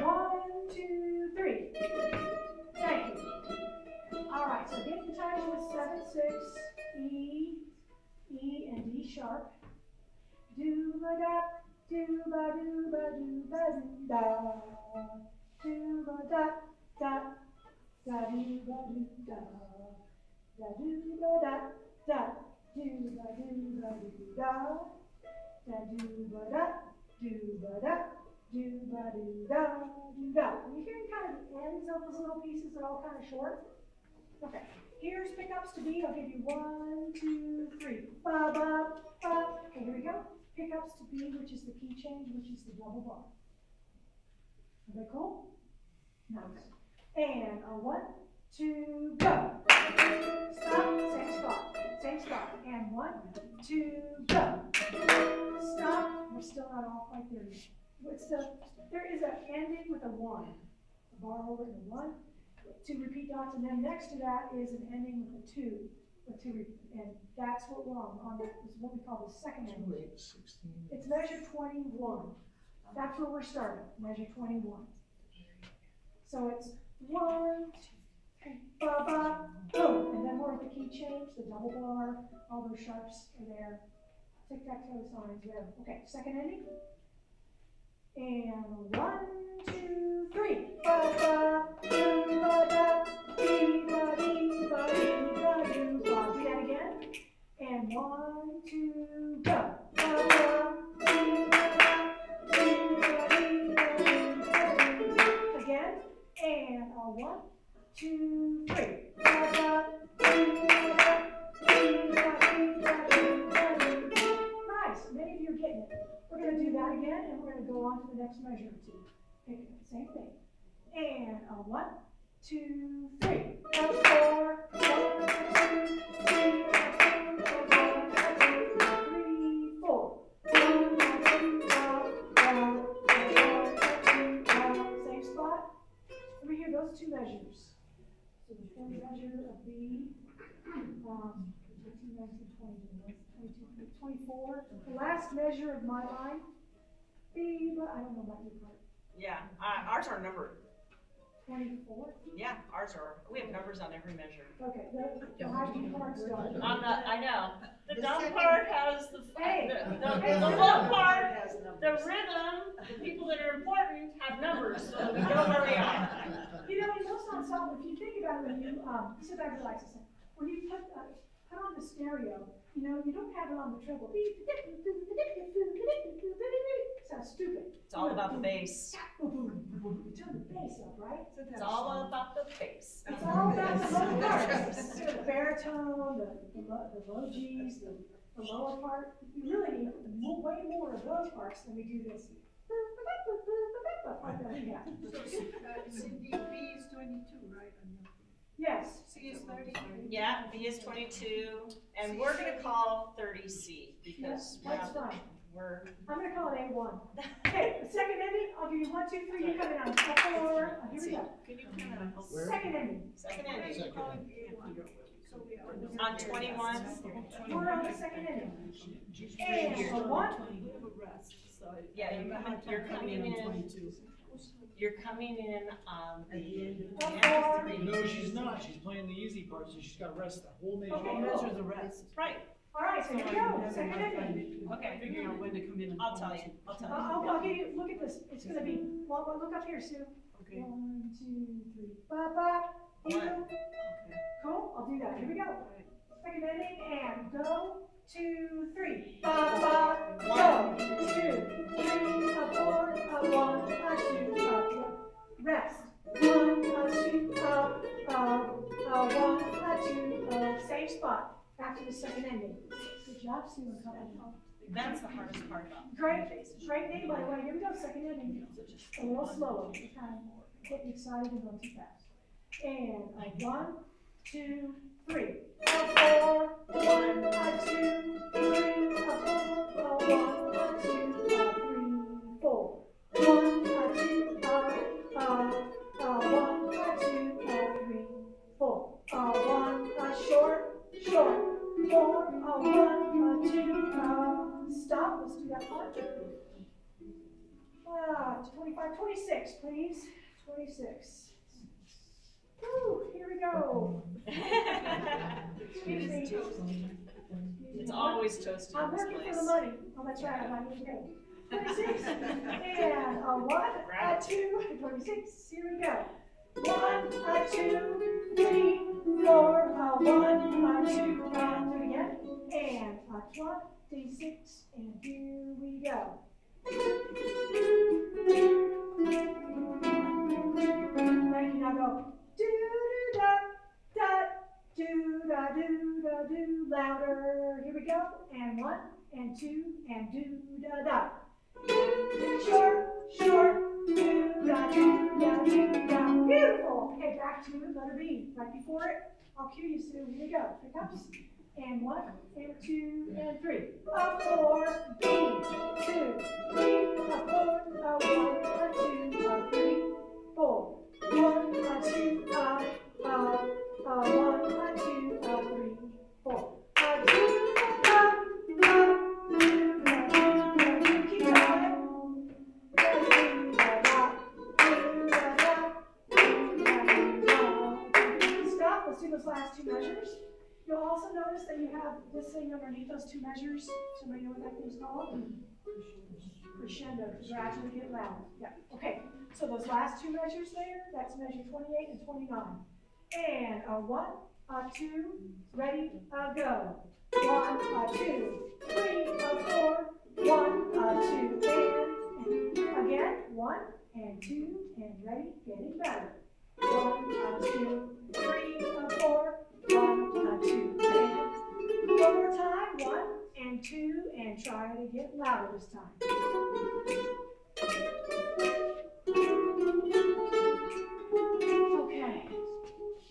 1, 2, 3. Thank you. All right, so get in touch with 7, 6, E, and D sharp. Do-ba-da, do-ba-do-ba-do-ba-do-da. Do-ba-da, da, da-do-ba-do-da. Da-do-ba-da, da, do-ba-do-ba-do-da. Da-do-ba-da, do-ba-da, do-ba-do-da, do-da. You're hearing kind of the ends of those little pieces that are all kind of short? Okay, here's pickups to be. I'll give you 1, 2, 3. Ba, ba, ba. Okay, here we go. Pickups to B, which is the key change, which is the double bar. Are they cool? Nice. And a 1, 2, go. Stop, same spot. And 1, 2, go. Stop. We're still not all quite there yet. There is an ending with a 1. A bar over and a 1. 2 repeat dots, and then next to that is an ending with a 2. And that's what we're on that is what we call the second ending. 2, 8, 16. It's measure 21. That's where we're starting, measure 21. So it's 1, 2, 3, ba, ba, boom. And then we're at the key change, the double bar, all those sharps are there. Tic-tac-toe signs there. Okay, second ending. And 1, 2, 3. Ba, ba, do, ba, da, dee, ba, dee, ba, dee, ba, do, ba. Do that again. And 1, 2, go. Ba, ba, dee, ba, da, dee, ba, dee, ba, dee, ba, dee. Again. And 1, 2, 3. Ba, ba, dee, ba, da, dee, ba, dee, ba, dee, ba, dee. Nice. Many of you are getting it. We're going to do that again, and we're going to go on to the next measure or 2. Pick it, same thing. And 1, 2, 3. 4, 1, 2, 3, 4, 3, 4. 1, 2, 3, 4. let me hear those two measures. So the fourth measure of B, 18, 19, 20, 22, 24. The last measure of my line, B, but I don't know about your part. Yeah, ours are numbered. 24? Yeah, ours are, we have numbers on every measure. Okay, the high key parts don't. On the, I know, the The dumb second- part has the Hey. the low part, the rhythm, the people that are important have numbers, so we know where we are. You know, in most ensembles, if you think about it, when you, sit back and relax a second. When you put on the stereo, you know, you don't have it on the treble. Sounds stupid. It's all about the bass. You turn the bass up, right? It's all about the bass. It's all about the low parts, the baritone, the low G's, the lower part. You really need way more of those parts than we do this. Like that, yeah. Cindy, B is 22, right? Yes. C is 30. Yeah, B is 22, and we're gonna call 30 C because That's fine. we're, I'm gonna call it A1. Okay, the second ending, I'll give you 1, 2, 3, you come in on step 4. Here we go. Can you kind of help? Where? Second ending. second ending. Second. So we are. On 21, We're on the second ending. And a 1. yeah, you're coming in, you're coming in, A yeah, 4. No, she's not. She's playing the easy part, so she's got to rest the whole measure. Okay, Measure the rest. right, All right, so here we go. Second ending. okay, Figure out when to come in. I'll tell you, I'll tell you. I'll give you, look at this. It's gonna be, well, look up here, Sue. Okay. 1, 2, 3. Ba, ba. You. Okay. Cool, I'll do that. Here we go. Second ending and go. 2, 3. Ba, ba. Go. 2, 3, a 4, a 1, a 2, a rest. 1, a 2, a 1, a 2, same spot. Back to the second ending. Good job, Sue and Colin. That's the hardest part about Great name, by the way. Here we go, second ending. A little slower. We're kind of getting excited and going too fast. And a 1, 2, 3. A 4, 1, a 2, 3, a 4, a 1, a 2, a 3, 4. 1, a 2, a 1, a 2, a 3, 4. A 1, a short, 4, a 1, a 2, stop. Let's do that part. 25, 26, please. 26. Woo, here we go. Excuse me. It's always toasted I'm in this working place. for the money. Oh, that's right, I need to go. 26, and a 1, a 2, 26, here we go. 1, a 2, 3, 4, a 1, a 2, do it again. And a 26, and here we go. Thank you, now go. Do, louder. Here we go. And 1, and 2, and do. Short, do. Beautiful. Okay, back to letter B. Right before it, I'll cue you, Sue. Here we go. Pickups. And 1, and 2, and 3. A 4, B, 2, 3, a 4, a 1, a 2, a 3, 4. 1, a 2, a 1, a 2, a 3, 4. A 2, keep going. Stop. Let's do those last two measures. You'll also notice that you have this thing underneath those two measures. Somebody know what that thing's called? Crescendo, to gradually get louder. Yeah, okay. So those last two measures there, that's measure 28 and 29. And a 1, a 2, ready, go. 1, a 2, 3, a 4, 1, a 2, and again, 1 and 2, and ready, getting better. 1, a 2, 3, a 4, 1, a 2, and one more time. 1 and 2, and try to get louder this time. Okay,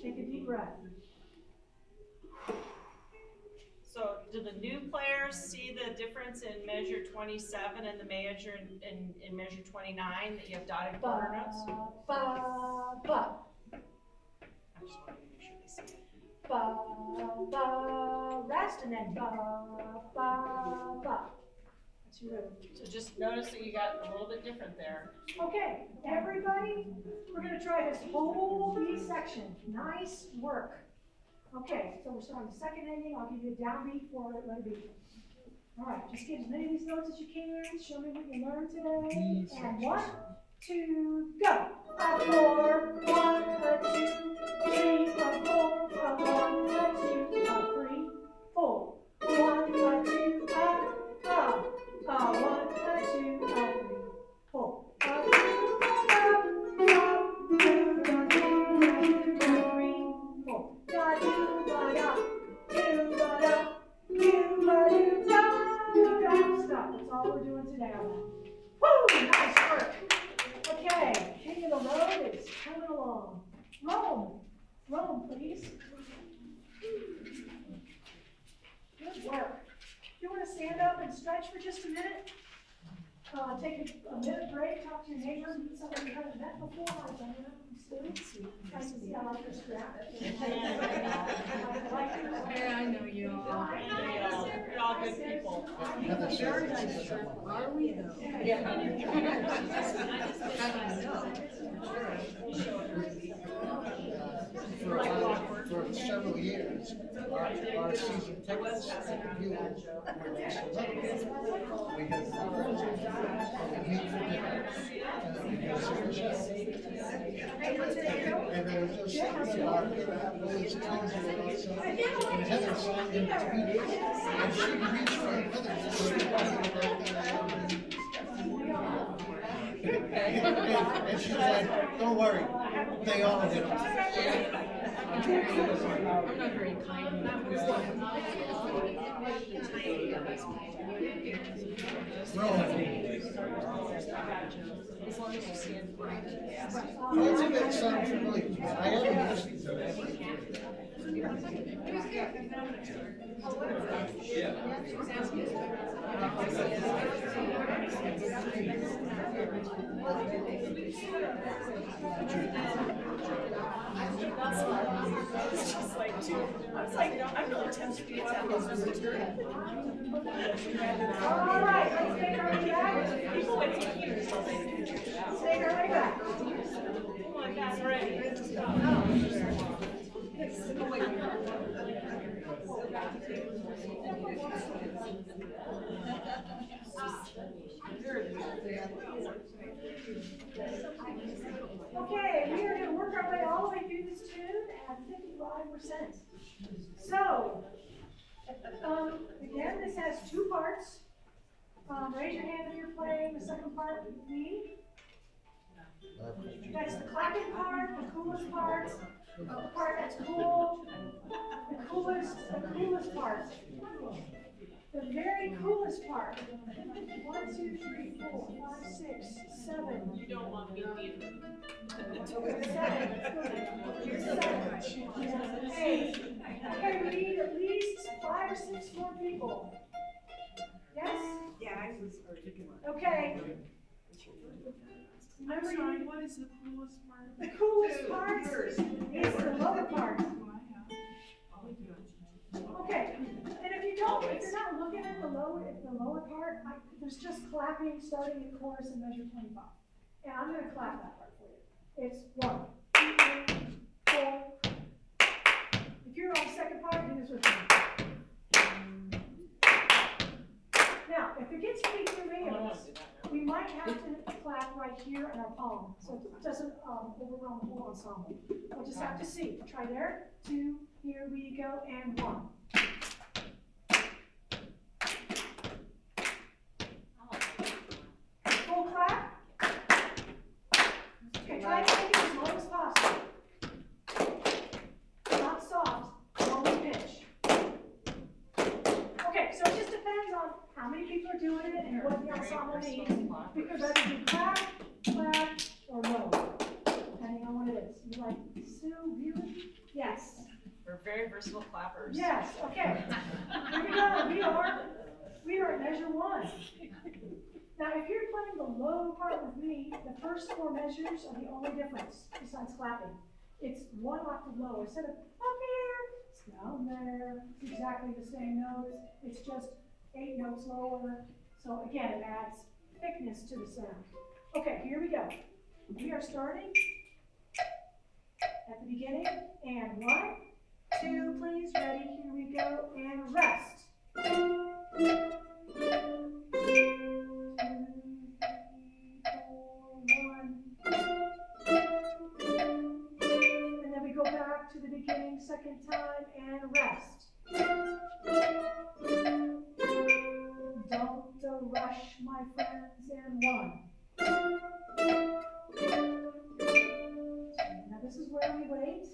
take a deep breath. So do the new players see the difference in measure 27 and the measure in measure 29 that you have dotted corner notes? Ba, ba, ba. then ba, ba, ba. That's your rhythm. So just notice that you got a little bit different there. Okay, everybody, we're gonna try this whole B section. Nice work. Okay, so we're starting the second ending. I'll give you a downbeat for letter B. All right, just get as many of these notes as you can. Show me what you learned today. And 1, 2, go. A 4, 1, a 2, 3, a 4, a 1, a 2, a 3, 4. 1, a 2, a 1, a 2, a 3, 4. Stop. That's all we're doing today on that. Woo! Nice work. Okay, King of the Road is coming along. Rome, please. Good work. You want to stand up and stretch for just a minute? Take a minute break, talk to your neighbor, meet somebody you haven't met before, like Diana and Sue. Nice to see I like your strap. Yeah, I know you all. You're all good people. Heather said it's Are we though? for several years, our season tickets at the viewers were next to level. We had friends, we meet for dinner, and then we go see the show. And there was just all these times we were outside, and Heather sat in between us, and she reached for and she's like, don't worry, they all hit us. I'm not very kind. As long as you see it. I think that sounds familiar, but I haven't listened to it. It's just like, I was like, I'm really tempted to get that one. All right, let's take our way back. People would take years. Let's take our way back. Come on, guys, ready? Okay, we are going to work our way all the way through this tune at 55%. So, again, this has 2 parts. Raise your hand if you're playing the second part with me. That's the clapping part, the coolest part, the part that's cool, the coolest part. The very coolest part. 1, 2, 3, 4, 5, 6, 7. You don't want me either. 7, 8. Okay, we need at least 5 or 6 more people. Yes? Yeah, I was articulate. Okay. Remember, I'm sorry, what is the coolest part? the coolest part is the lower part. Okay, and if you're not looking at the lower part, there's just clapping starting at chorus and measure 25. And I'm gonna clap that part for you. It's 1, 2, 3, 4. If you're on the second part, do this with me. Now, if it gets pretty too rigorous, we might have to clap right here in our palm, so it doesn't overwhelm the whole ensemble. We'll just have to see. Try there, 2, here we go, and 1. Full clap. Okay, try to make it as low as possible. Not soft, low pitch. Okay, so it just depends on how many people are doing it and what the ensemble needs. Because I can do clap, clap, or low, depending on what it is. You like, Sue, really? Yes. We're very versatile clappers. Yes, okay. Here we go, we are at measure 1. Now, if you're playing the low part with me, the first 4 measures are the only difference besides clapping. It's 1 octave lower. Instead of up here, it's down there, it's exactly the same notes, it's just 8 notes lower. So again, it adds thickness to the sound. Okay, here we go. We are starting at the beginning, and 1, 2, please, ready, here we go, and rest. 2, 3, 4, 1. And then we go back to the beginning, second time, and rest. Don't rush, my friends, and 1. Now this is where we wait.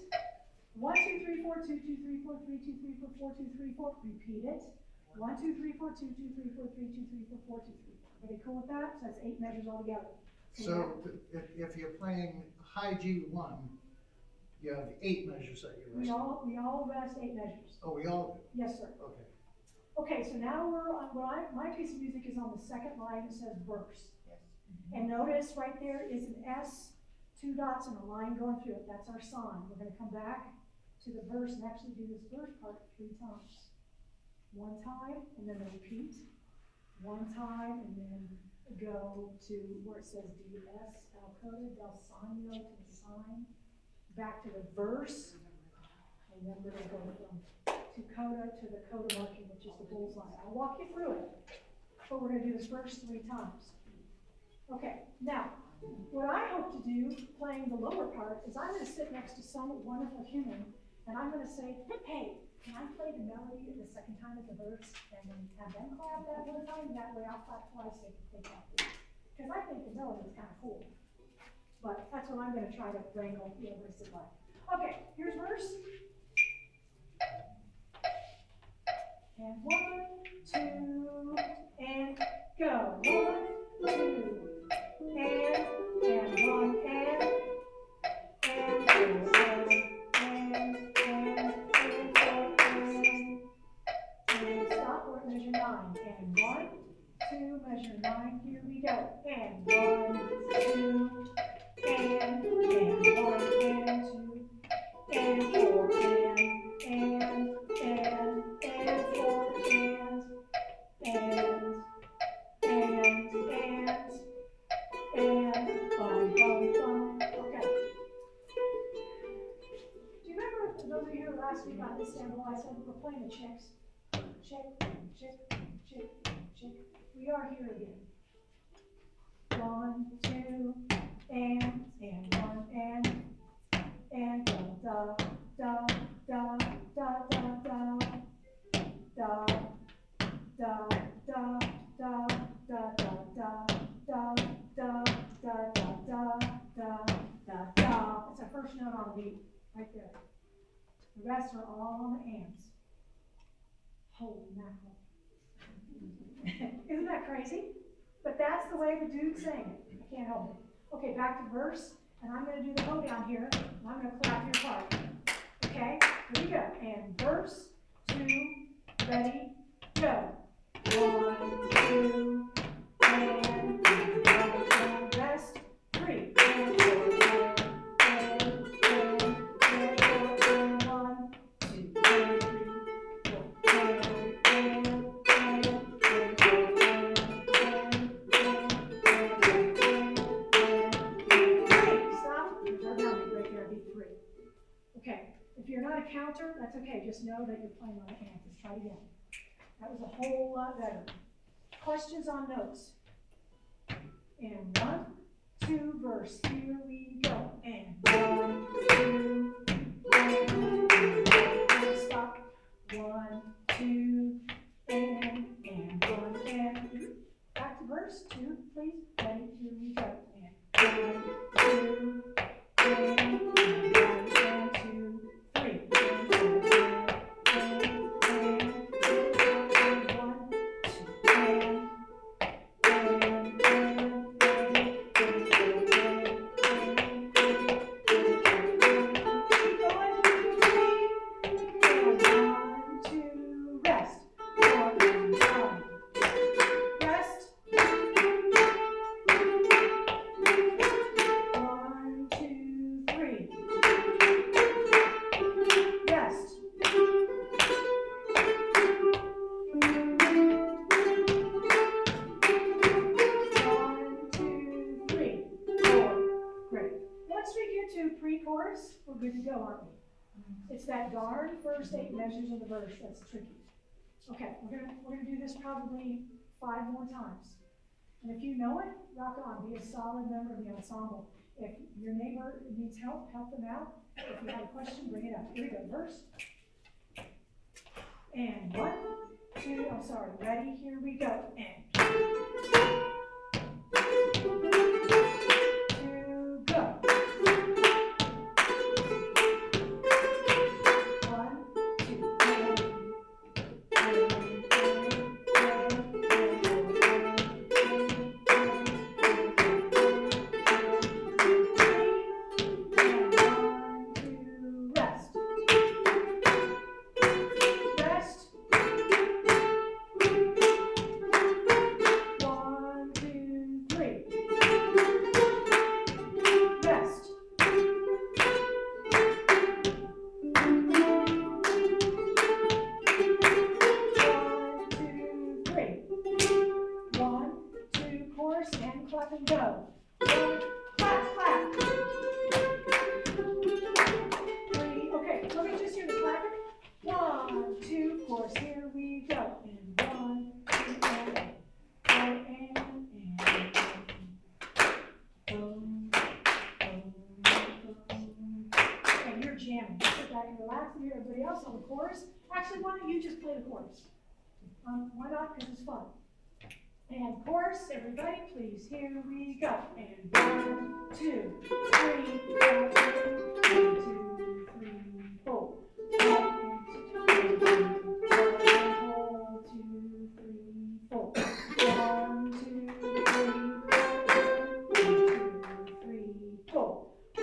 1, 2, 3, 4, 2, 2, 3, 4, 3, 2, 3, 4, 4, 2, 3, 4. Repeat it. 1, 2, 3, 4, 2, 2, 3, 4, 3, 2, 3, 4, 4, 2, 3. Everybody cool with that? So that's 8 measures altogether. So if you're playing high G1, you have 8 measures that you're resting. We all rest 8 measures. Oh, we all do? Yes, sir. Okay. Okay, so now we're on, my piece of music is on the second line, it says verse. And notice right there is an S, 2 dots and a line going through it, that's our sign. We're gonna come back to the verse and actually do this verse part 3 times. 1 time, and then repeat. 1 time, and then go to where it says DS, al coda, del signo, to the sign. Back to the verse, and then we're gonna go from coda to the coda marking, which is the bullseye. I'll walk you through it, but we're gonna do this verse 3 times. Okay, now, what I hope to do, playing the lower part, is I'm gonna sit next to some wonderful human, and I'm gonna say, hey, can I play the melody the second time at the verse, and then have them clap that one time, that way I'll clap twice if they clap. Because I think the melody is kind of cool. But that's what I'm gonna try to wrangle the other sit like. Okay, here's verse. And 1, 2, and go. 1, 2, and 1, and 4, and stop, we're at measure 9, and 1, 2, measure 9, here we go, and 1, 2, and 1, and 2, and 4, and 4, and bum, bum, bum. Okay. Do you remember, those of you who were last week on Istanbul, I said we're playing the chicks? Chick, chick, chick, chick. We are here again. 1, 2, and 1, and da, da, da, da, da, da, da, da, da, da, da, da, da, da, da, da, da, da, da, da. It's our first note on the beat, right there. The rest are all on the ands. Holy mackerel. Isn't that crazy? But that's the way the dude sang it. I can't help it. Okay, back to verse, and I'm going to do the bow down here, and I'm going to clap your part. Okay, here we go. And verse, 2, ready, go. 1, 2, and rest, 3, and 4, and 1, 2, and 3, 4, Okay, if you're not a counter, that's okay. Just know that you're playing on the hands. Let's try it again. That was a whole lot better. Questions on notes? And 1, 2, verse. Here we go. And 1, 2, and stop. 1, 2, and 1, and back to verse 2, please. Ready? Here we go. And 1, 2, and 1, and 2, 3, and 1, 2, and we get to pre-chorus, we're good to go, aren't we? It's that darn first 8 measures of the verse that's tricky. Okay, we're gonna do this probably 5 more times. And if you know it, rock on, be a solid member of the ensemble. If your neighbor needs help, help them out. If you have a question, bring it up. Here we go, verse. And 1, 2, I'm sorry, ready, here we go, and 2, go. 1, 2, 3, rest. Clap and go. Clap, clap. 3, okay, let me just hear the clapping. 1, 2, chorus, here we go. And 1, 2, and 4, and you're jamming. Sit back and relax and hear everybody else on the chorus. Actually, why don't you just play the chorus? Why not? Because it's fun. And chorus, everybody, please, here we go. And 1, 2, 3, 4, 1, 2, 3, 4. 1, 2, 3, 4. 1, 2, 3, 4. 1, 2,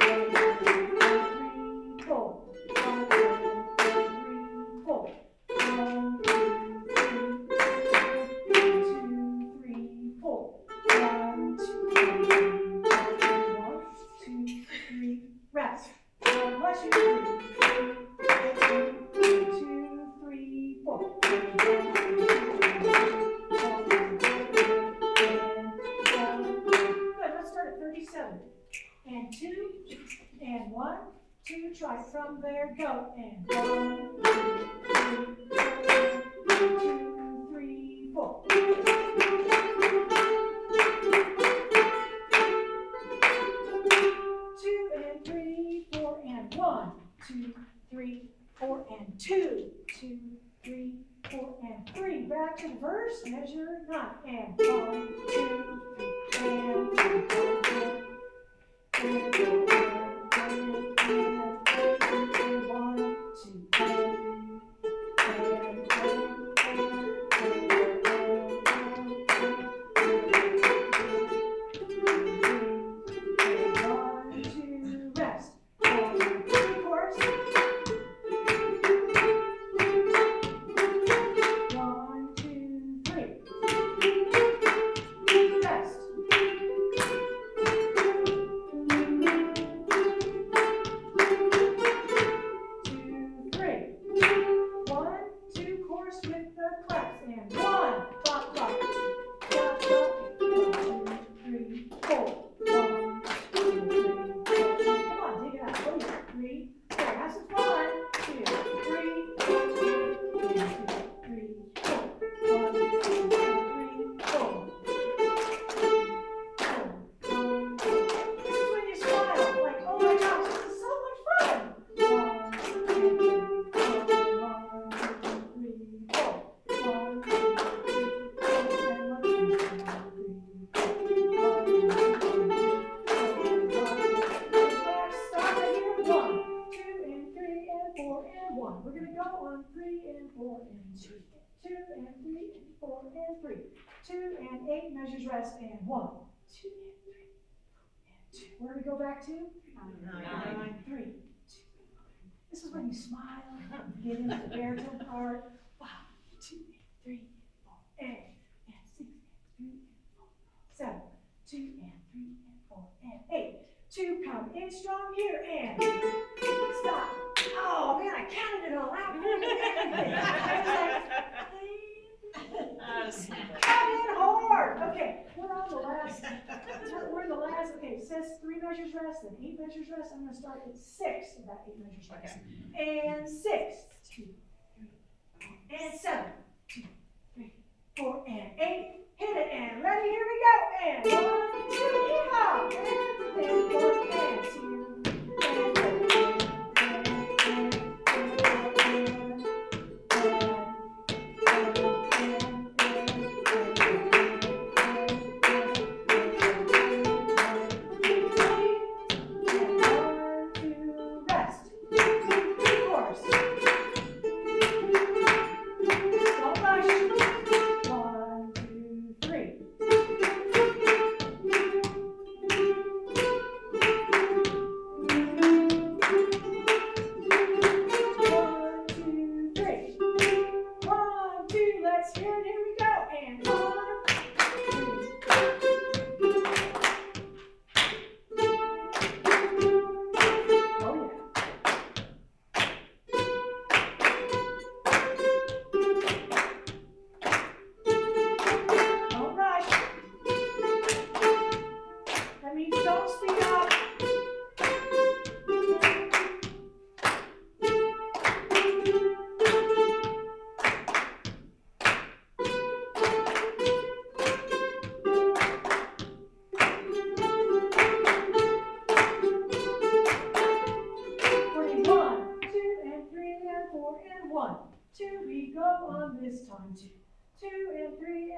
3, 4. 1, 2, 3, 4. 1, 2, 3, rest. Bless you. 2, 3, 4. Good, let's start at 37. And 2, and 1, 2, try from there, go. And 1, 2, 3, 4. 2 and 3, 4 and 1, 2, 3, 4 and 2, 2, 3, 4 and 3. Back to the verse, measure 9 and 1, 2, and 1, 2, rest. Chorus. 1, 2, 3. Rest. 2, 3. 1, 2, chorus with the claps. And 1, clap, clap. Clap, clap. 1, 2, 3, 4. 1, 2, 3, 4. Come on, take it out. Go here. 3, 4. Have some fun. 2, 3, 4. 1, 2, 3, 4. 1, 2, 3, 4. This is when you smile, like, oh my gosh, this is so much fun. 1, 2, 3, 4. 1, 2, 3, 4. 1, 2, 3, 4. Stop right here. 1, 2, and 3, and 4, and 1. We're going to go on 3 and 4 and 2. 2 and 3 and 4 and 3. 2 and 8 measures rest and 1, 2 and 3 and 2. Where do we go back to? 9, 3, 2. This is when you smile, get into the baritone part. 1, 2 and 3 and 4 and 6 and 3 and 4, 7, 2 and 3 and 4 and 8. 2, come in strong here and stop. Oh man, I counted it all out. Come in hard. Okay, we're on the last. We're in the last. Okay, it says 3 measures rest. rest, then 8 measures rest. I'm gonna start at 6 of that 8 measures rest. And 6, 2, and 7, 2, 3, 4, and 8. Hit it and ready, here we go. And 1, 2, yeehaw. And 1, and 2,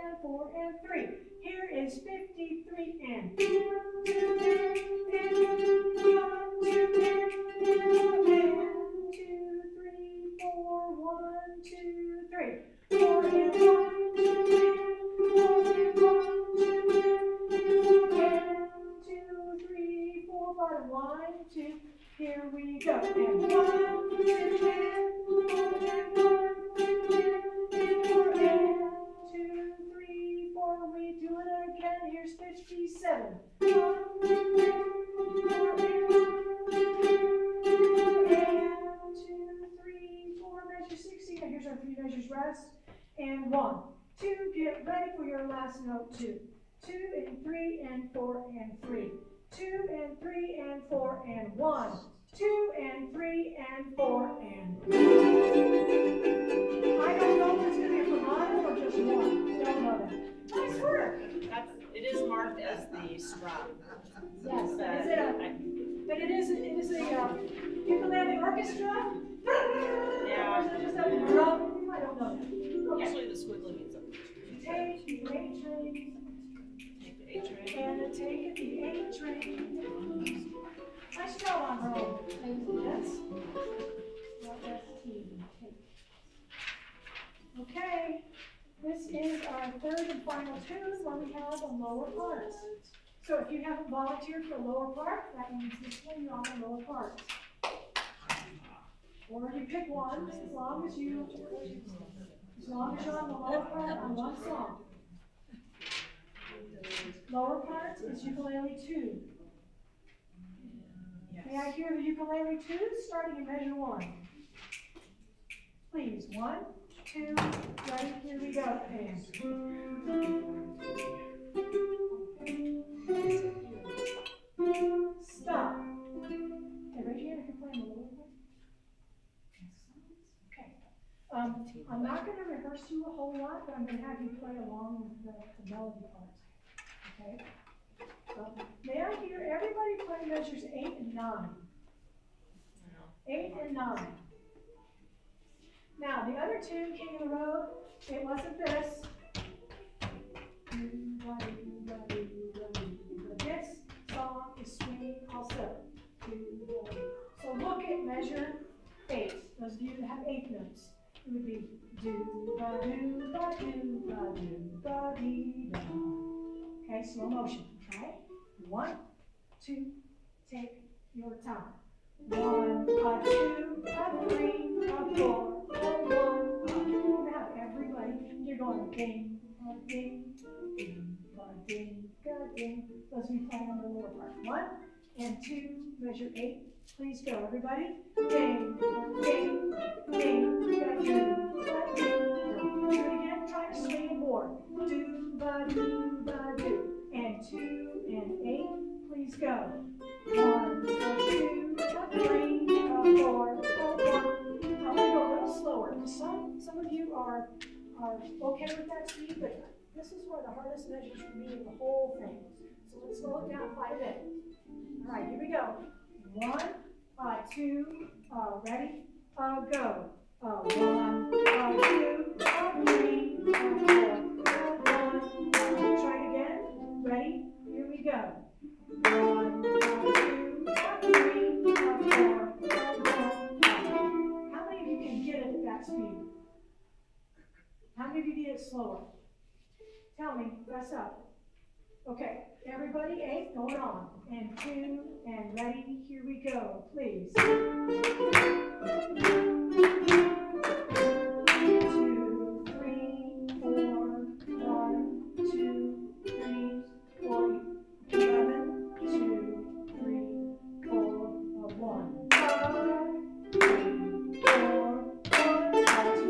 and 4 and 3. Here is 53 and 2 and 1, 2 and 2, 3, 4, 1, 2, 3. 4 and 1, 2 and 4 and 1, 2 and 2, 3, 4, bottom 1, 2. Here we go. And 1, 2 and 4 and 1, 2 and 2, 3, 4. We do it again. Here's 57. 1, 4 and 2, 3, 4. Measure 60. Now here's our 3 measures rest. And 1, 2. Get ready for your last note. 2. 2 and 3 and 4 and 3. 2 and 3 and 4 and 1. 2 and 3 and 4 and I don't know if it's going to be a fermato or just 1. Don't know that. Nice work. It is marked as the strum. Yes. But it is a ukulele orchestra? Yeah. Or is it just a drum? I don't know. Okay. Usually the squiggly means a Take the A train. take the A train. And take the A train. Nice job on her own. Yes. Okay. This is our third and final tune where we have a lower part. So if you haven't volunteered for lower part, that means this one you're on the lower part. Or you pick one as long as you're on the lower part on one song. Lower part is ukulele 2. May I hear the ukulele 2 starting in measure 1? Please, 1, 2, ready, here we go. And stop. Okay, raise your hand if you're playing the lower part. Okay. I'm not going to rehearse you a whole lot, but I'm going to have you play along with the melody part. Okay? May I hear everybody play measures 8 and 9? 8 and 9. Now, the other tune, King of the Road, it wasn't this. This song is swinging also. So look at measure 8. Those of you that have 8 notes, it would be do ba do ba do ba do ba dee da. Okay, slow motion. Try it. 1, 2, take your time. 1, 2, 3, 4, 1. Now everybody, you're going ding, ding, ding, ding, ding. Those of you playing on the lower part. 1 and 2, measure 8. Please go, everybody. Ding, ding, ding, ding, ding. Do it again. Try to swing and board. Do ba do ba do. And 2 and 8. Please go. 1, okay with that speed, but this is one of the hardest measures for me in the whole thing. So let's slow it down quite a bit. All right, here we go. 1, 2, ready, go. 1, 2, 3, 4, 1. Try it again. Ready? Here we go. 1, 2, 3, 4, 1. How many of you can get it at that speed? How many of you need it slower? Tell me, fess up. Okay, everybody, 8, going on. And 2, and ready, here we go, please. 2, 3, 4, 1, 2, 3, 4, 11, 2, 3, 4, 1. 5, 3, 4, 1, 2.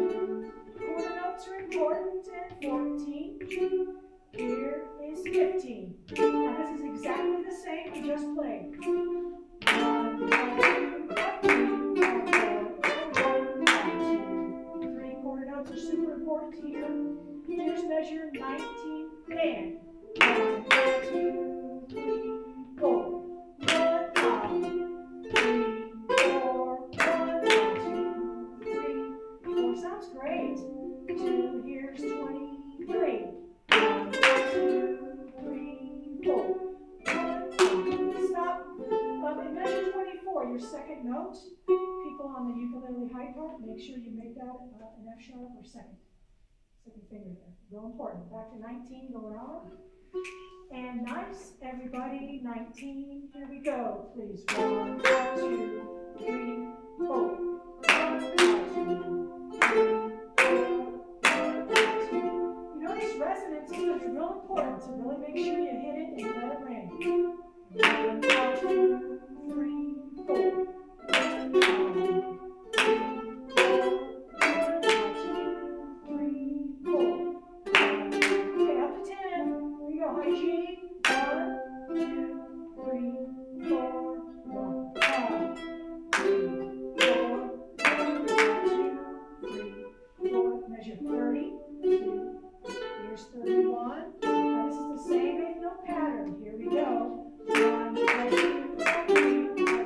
Quarter notes are important, and 14. Here is 15. Now this is exactly the same we just played. 1, 2, 3, 3 quarter notes are super important here. Here's measure 19 and 1, 2, 3, 4. 1, 3, 4, 1, 2, 3, 4. Sounds great. 2, here's 23. 1, 2, 3, 4. 1, stop. In measure 24, your second note, people on the ukulele high part, make sure you make that an F sharp or second finger there. Real important. Back to 19, going on. And nice, everybody, 19. Here we go, please. 1, 2, 3, 4. 1, 2, 3, 4. You notice resonance is going to be real important, so really make sure you hit it and let it ring. 1, 2, 3, 4. 1, 2, 3, 4. Okay, up to 10. Here we go. High G. 1, 2, 3, 4. 1, 2, 4. 1, 2, 3, 4. Measure 30. 2. Here's 31. Now this is the same 8-note pattern. Here we go. 1, 2, 3, 4.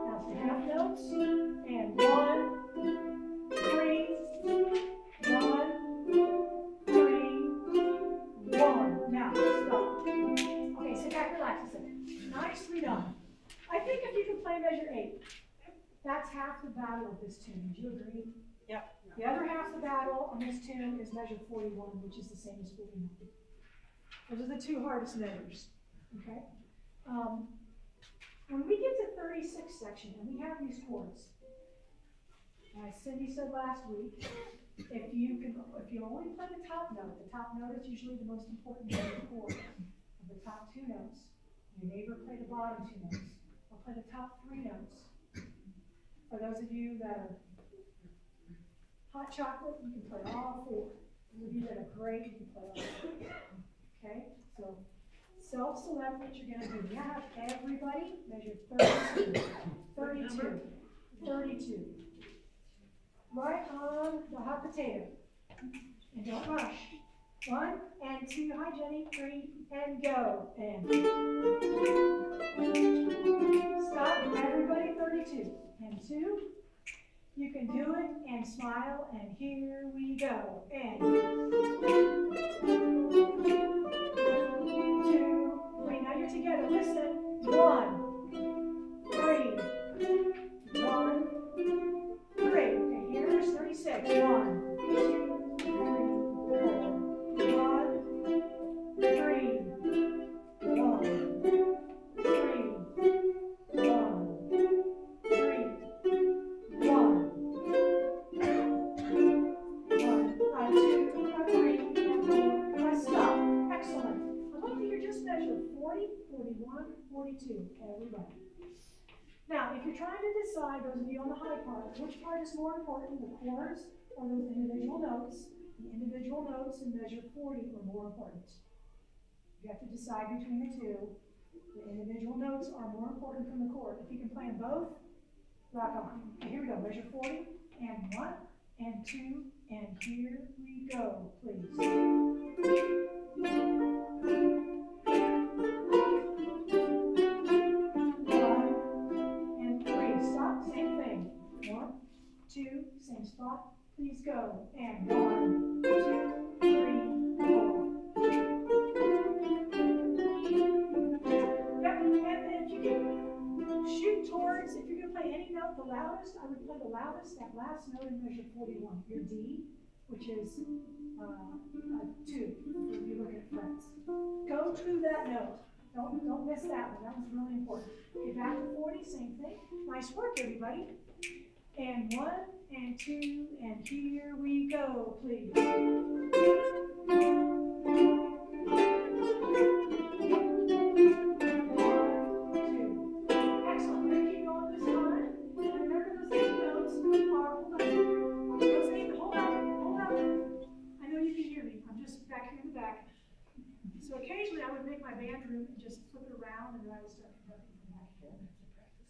Now the half notes. And 1, 3, 1, 3, 1. Now stop. Okay, sit back, relax a second. Nicely done. I think if you can play measure 8, that's half the battle of this tune. Would you agree? Yep. The other half of the battle on this tune is measure 41, which is the same as 49. Those are the two hardest measures, okay? When we get to 36 section, and we have these chords, as Cindy said last week, if you only play the top note is usually the most important note of the chord. Of the top 2 notes, your neighbor play the bottom 2 notes, or play the top 3 notes. For those of you that are hot chocolate, you can play all 4. Those of you that are great, you can play all 4. Okay, so self-select what you're going to do. You have everybody measure 32, 32, 32. Right on the hot potato. And don't rush. 1 and 2, hi Jenny, 3, and go. And stop, everybody 32. And 2. You can do it and smile, and here we go. And 2, 3. Now you're together. Listen. 1, 3, 1, 3. Okay, here's 36. 1, 2, 3, 4. 1, 3, 1, 3, 1, 3, 1. 1, 2, 3, 4. Stop. Excellent. I hope that you're just measured 40, 41, 42. Everybody. Now, if you're trying to decide, those of you on the high part, which part is more important, the chords or those individual notes? The individual notes in measure 40 are more important. You have to decide between the two. The individual notes are more important than the chord. If you can play them both, rock on. Okay, here we go. Measure 40 and 1, and 2, and here we go, please. 1 and 3, stop, same thing. 1, 2, same spot, please go. And 1, 2, 3, 4. Yep, and if you can shoot towards, if you're going to play any note the loudest, I would play the loudest, that last note in measure 41, your D, which is 2, if you look at frets. Go to that note. Don't miss that one. That one's really important. Get back to 40, same thing. Nice work, everybody. And 1 and 2, and here we go, please. 1, 2. And just flip it around, and then I would start conducting from back here.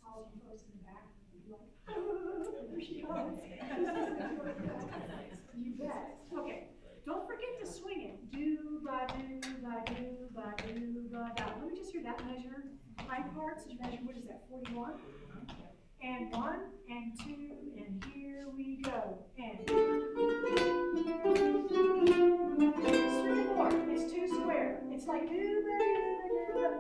All the folks in the back would be like, oh, there she goes. You bet. Okay, don't forget to swing it. Do, ba, do, ba, do, ba, do, ba, da. Let me just hear that measure. 5 parts, measure, what is that, 41? And 1, and 2, and here we go. And swing it more. It's 2 square. It's like do, ba,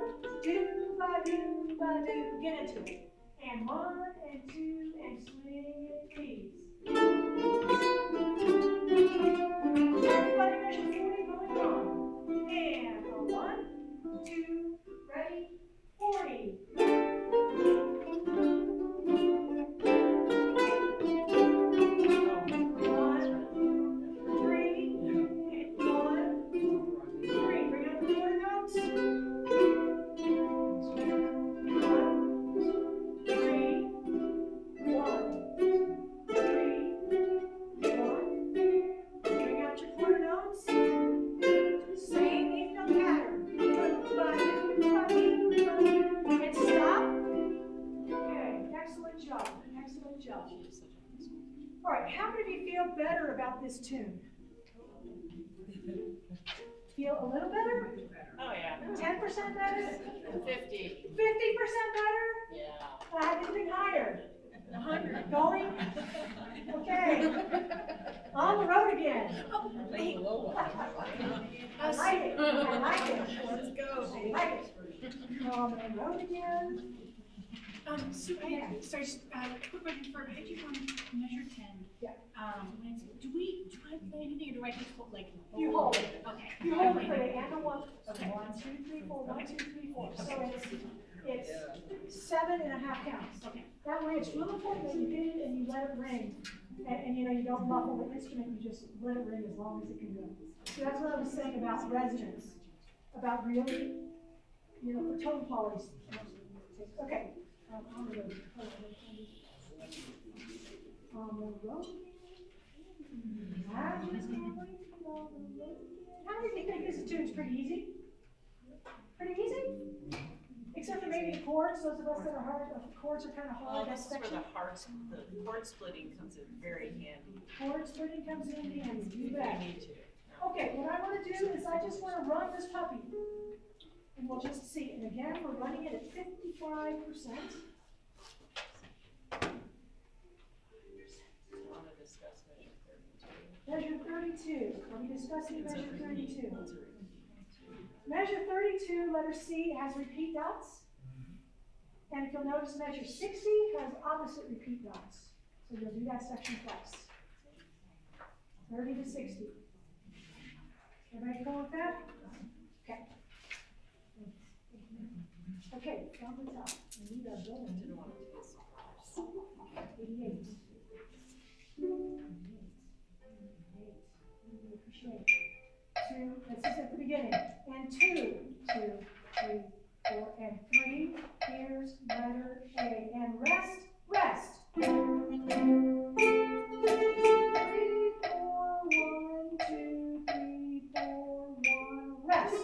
do, ba, do, ba, do. Get into it. And 1, and 2, and swing it, please. Everybody measure 40 going on. And a 1, 2, ready, 40. 'Excellent job. All right, how many of you feel better about this tune? Feel a little better? Oh, yeah. 10% better? 50. 50% better? Yeah. Anything higher? 100. Going? Okay. On the road again. I like it. I like it. Let's go. I like it. On the road again. So sorry, quick question for, how did you find measure 10? Yeah. Do I play anything, or do I just hold, like? You hold it. Okay. You hold it for the and a 1. Okay. 1, 2, 3, 4, 1, 2, 3, 4. So it's 7.5 counts. Okay. That way it's real important that you get it and you let it ring. And you know, you don't muffle the instrument, you just let it ring as long as it can go. So that's what I was saying about resonance. About really, you know, for tone quality. Okay. On the road. On the road. How do you think this tune's pretty easy? Pretty easy? Except for maybe chords, those of us that are hard, chords are kind of hard, that This is where section. the chord splitting comes in very handy. Chord splitting comes in handy, do You that. need to. Okay, what I want to do is I just want to run this puppy. And we'll just see. And again, we're running it at 55%. Want to discuss measure 32. Measure 32. Are we discussing It's a measure repeat. 32? It's a repeat. Measure 32, letter C, has repeat dots. And if you'll notice, measure 60 has opposite repeat dots. So you'll do that section twice. 30 to 60. Everybody go with that? Okay. Okay, from the top. We need our building. Didn't want it to be so hard. 88. 88. 2, that's just at the beginning. And 2, 2, 3, 4, and 3. Here's letter A. And rest, rest. 3, 4, 1, 2, 3, 4, 1, rest.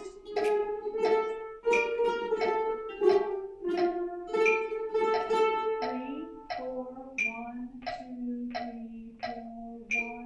3, 4, 1, 2, 3, 4, 1.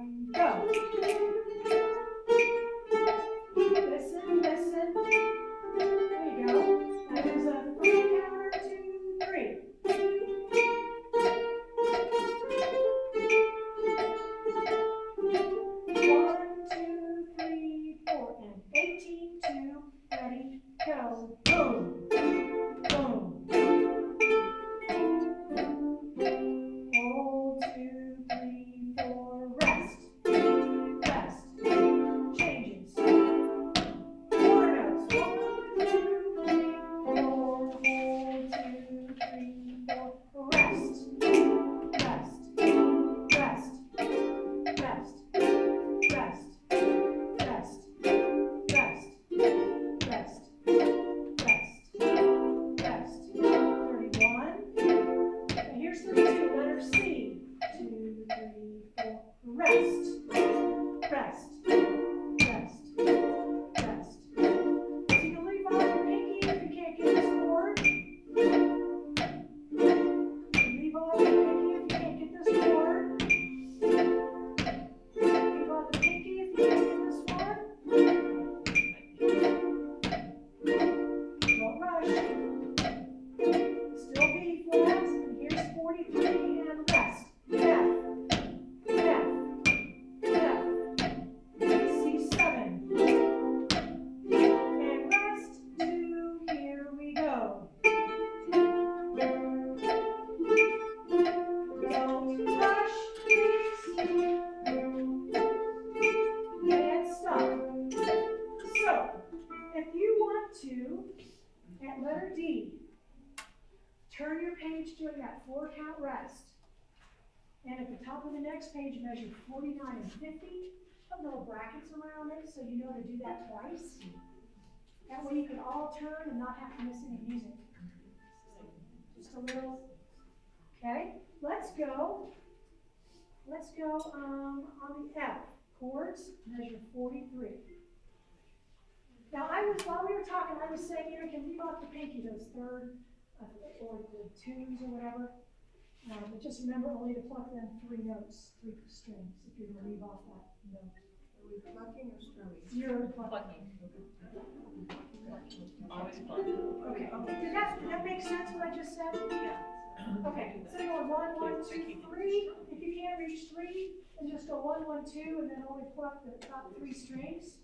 each doing that 4 count rest. And at the top of the next page, measure 49 and 50. Put little brackets around it so you know to do that twice. That way you can all turn and not have to miss any music. Just a little, okay? Let's go on the F, chords, measure 43. Now while we were talking, I was saying, you can leave off the pinky, those third, or the twos or whatever. But just remember only to pluck them 3 notes, 3 strings, if you're gonna leave off that note. Are we plucking or strumming? You're plucking. Always plucking. Okay, did that make sense what I just said? Yeah. Okay, so you're going 1, 1, 2, 3. If you can't reach 3, then just go 1, 1, 2, and then only pluck the top 3 strings.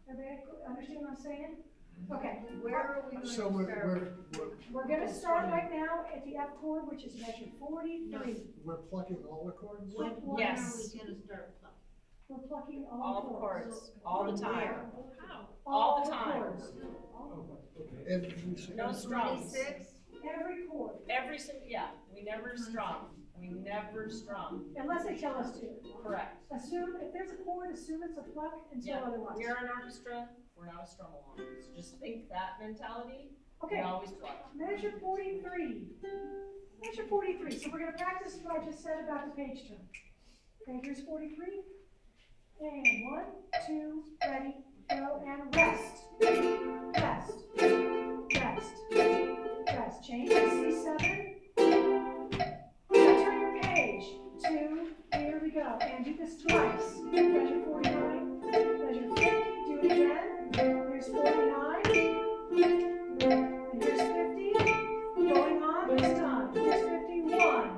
Everybody understand what I'm saying? Okay. Where are we going to So start? We're gonna start right now at the F chord, which is measure 43. we're plucking all the chords? When are we Yes. gonna start plucking? We're plucking All all the chords. chords, all the time. How? All the time. chords. Every single. No strums. 26? Every chord, Every single, yeah, we never strum. We never strum. unless they tell us to. Correct. Assume, if there's a chord, assume it's a pluck until Yeah, otherwise. we're an orchestra, we're not a strum along. So just think that mentality, we Okay, always pluck. measure 43. Measure 43, so we're gonna practice what I just said about the page turn. Okay, here's 43. And 1, 2, ready, go, and rest. Rest. Rest. Rest. Change to C7. Now turn your page. 2, here we go. And do this twice. Measure 49, measure 50, do it again. Here's 49. And here's 50. Going on this time. Here's 51.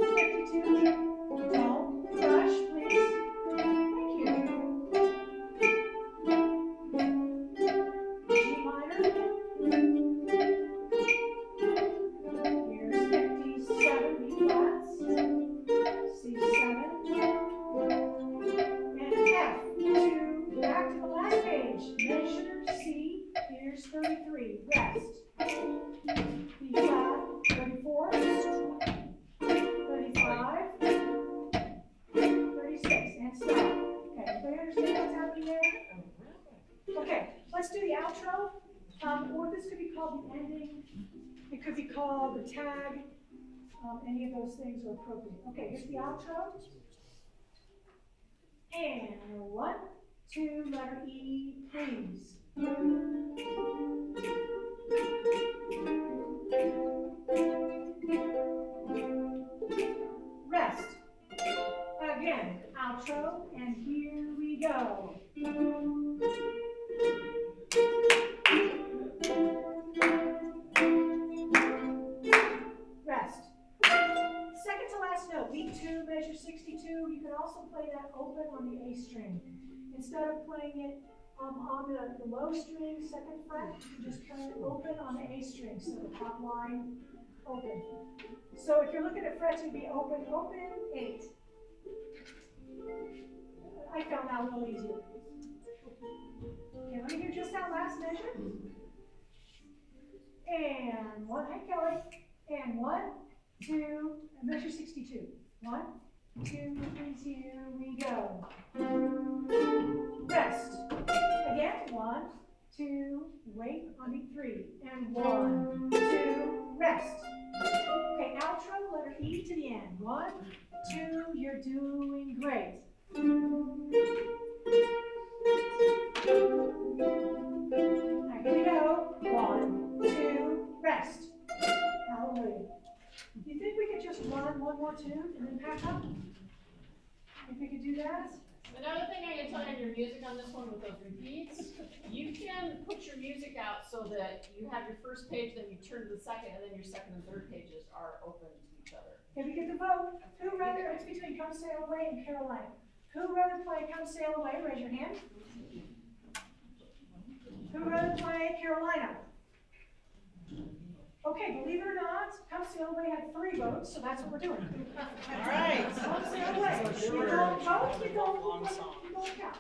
52. Don't rush, please. Thank you. G minor. Here's 57, B flats. C7. And F. 2. Back to the last page. Measure C. Here's 33. Rest. B flat. 34. 35. 36, and stop. Okay, everybody understand what's happening there? Okay, let's do the outro. Or this could be called the ending. It could be called the tag. Any of those things are appropriate. Okay, here's the outro. And 1, 2, letter E, please. Rest. Again, outro, and here we go. Rest. Second to last note, beat 2, measure 62. You can also play that open on the A string. Instead of playing it on the low string, 2nd fret, you can just play it open on the A string, so the top line open. So if you're looking at frets, it'd be open, open, 8. I found that a little easier. Okay, let me hear just that last measure. And 1, hey Kelly. And 1, 2, and measure 62. 1, 2, 3, here we go. Rest. Again, 1, 2, wait on beat 3. And 1, 2, rest. Okay, outro, letter E to the end. 1, 2, you're doing great. Now here we go. 1, 2, rest. Hallelujah. Do you think we could just run one more tune and then pack up? If we could do that? Another thing I can tell you on your music on this one with those repeats, you can put your music out so that you have your first page, then you turn to the second, and then your second and third pages are open to each other. If we get the vote, who rather, it's between Come Sail Away and Carolina. Who rather play Come Sail Away? Raise your hand. Who rather play Carolina? Okay, believe it or not, Come Sail Away had 3 votes, so that's what we're doing. All right. Come Sail Away. You don't vote, you don't count.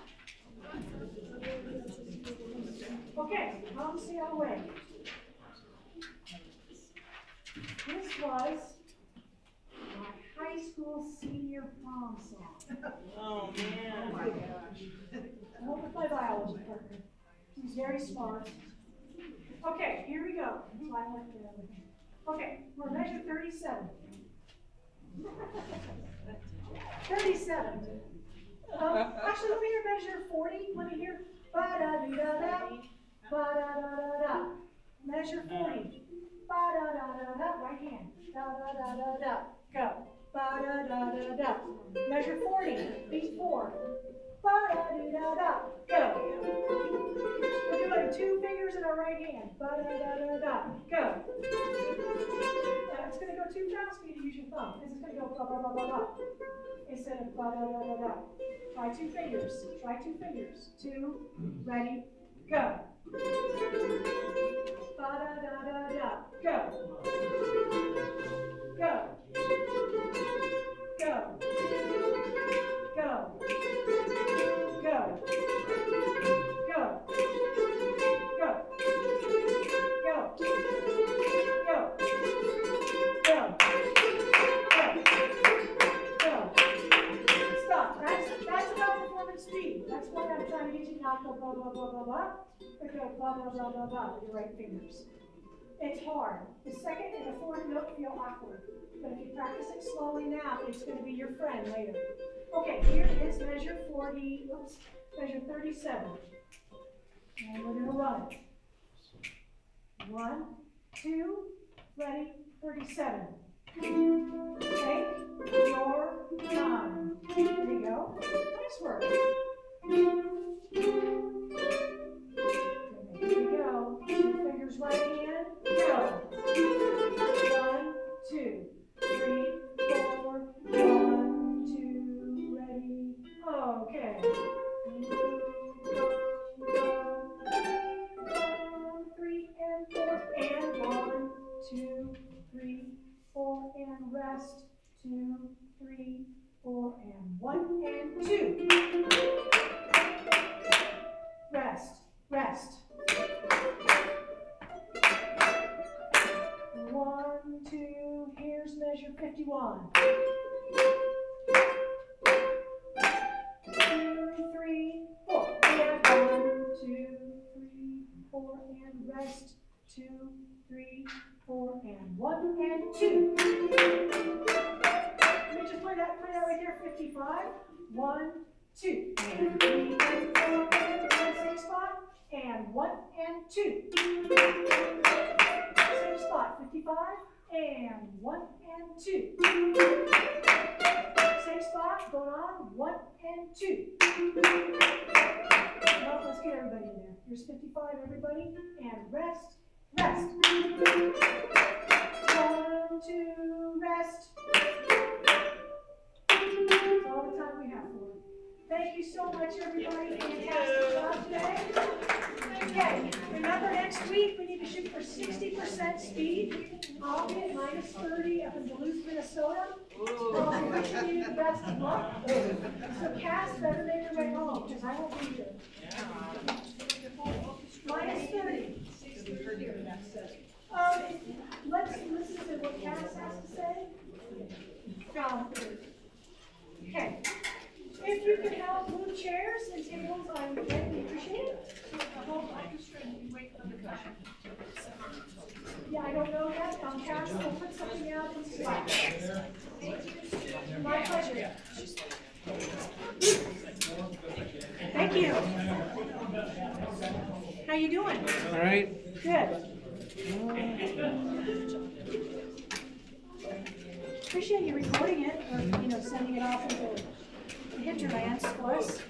Okay, Come Sail Away. This was my high school senior prom song. Oh, man. I went with my biology partner. He's very smart. Okay, here we go. That's why I went there with him. Okay, we're measure 37. 37. Actually, let me hear measure 40. Let me hear ba-da-dee-da-da, ba-da-da-da-da. Measure 40. Ba-da-da-da-da, right hand. Da-da-da-da-da, go. Ba-da-da-da-da. Measure 40, beat 4. Ba-da-dee-da-da, go. We're doing 2 fingers in our right hand. Ba-da-da-da-da, go. It's going to go too fast for you to use your thumb. This is going to go ba-ba-ba-ba-ba. Instead of ba-da-da-da-da. Try 2 fingers. Try 2 fingers. 2, ready, go. Ba-da-da-da-da, go. Go. Go. Go. Go. Go. Go. Go. Go. Go. Go. Stop. That's about performance speed. That's what I'm trying to get you to not go blah blah blah blah blah. But go blah blah blah blah blah with your right fingers. It's hard. The second and the fourth note feel awkward. But if you practice it slowly now, it's going to be your friend later. Okay, here is measure 40, measure 37. And we're going to run it. 1, 2, ready, 37. Take your time. There you go. Nice work. Here we go. 2 fingers right hand. Go. 1, 2, 3, 4. 1, 2, ready. Okay. Go, go, go. 3 and 4 and 1, 2, 3, 4 and rest. 2, 3, 4 and 1 and 2. Rest, rest. 1, 2, here's measure 51. 2, 3, 4, and 1, 2, 3, 4, and rest. 2, 3, 4, and 1 and 2. Let me just play that right there. 55. 1, 2, and 3 and 4 and 1, same spot, and 1 and 2. Same spot. 55 and 1 and 2. Same spot. Going on. 1 and 2. Well, let's get everybody in there. Here's 55, everybody, and rest, rest. 1, 2, rest. That's all the time we have for it. Thank you so much, everybody. Fantastic job today. Okay, remember next week we need to shoot for 60% speed. I'll be at minus 30 up in Duluth, Minnesota. I'm wishing you the best of luck. So Cass better make her way home because I won't be here. Minus 30. Let's listen to what Cass has to say. Okay. If you can help move chairs and tables, I would greatly appreciate it. The whole orchestra, and you wait for the cushion. Yeah, I don't know yet. Cass will put something out in Slack. My pleasure. Thank you. How you doing? All right. Good. Appreciate you recording it, or sending it off into the hinterlands for us.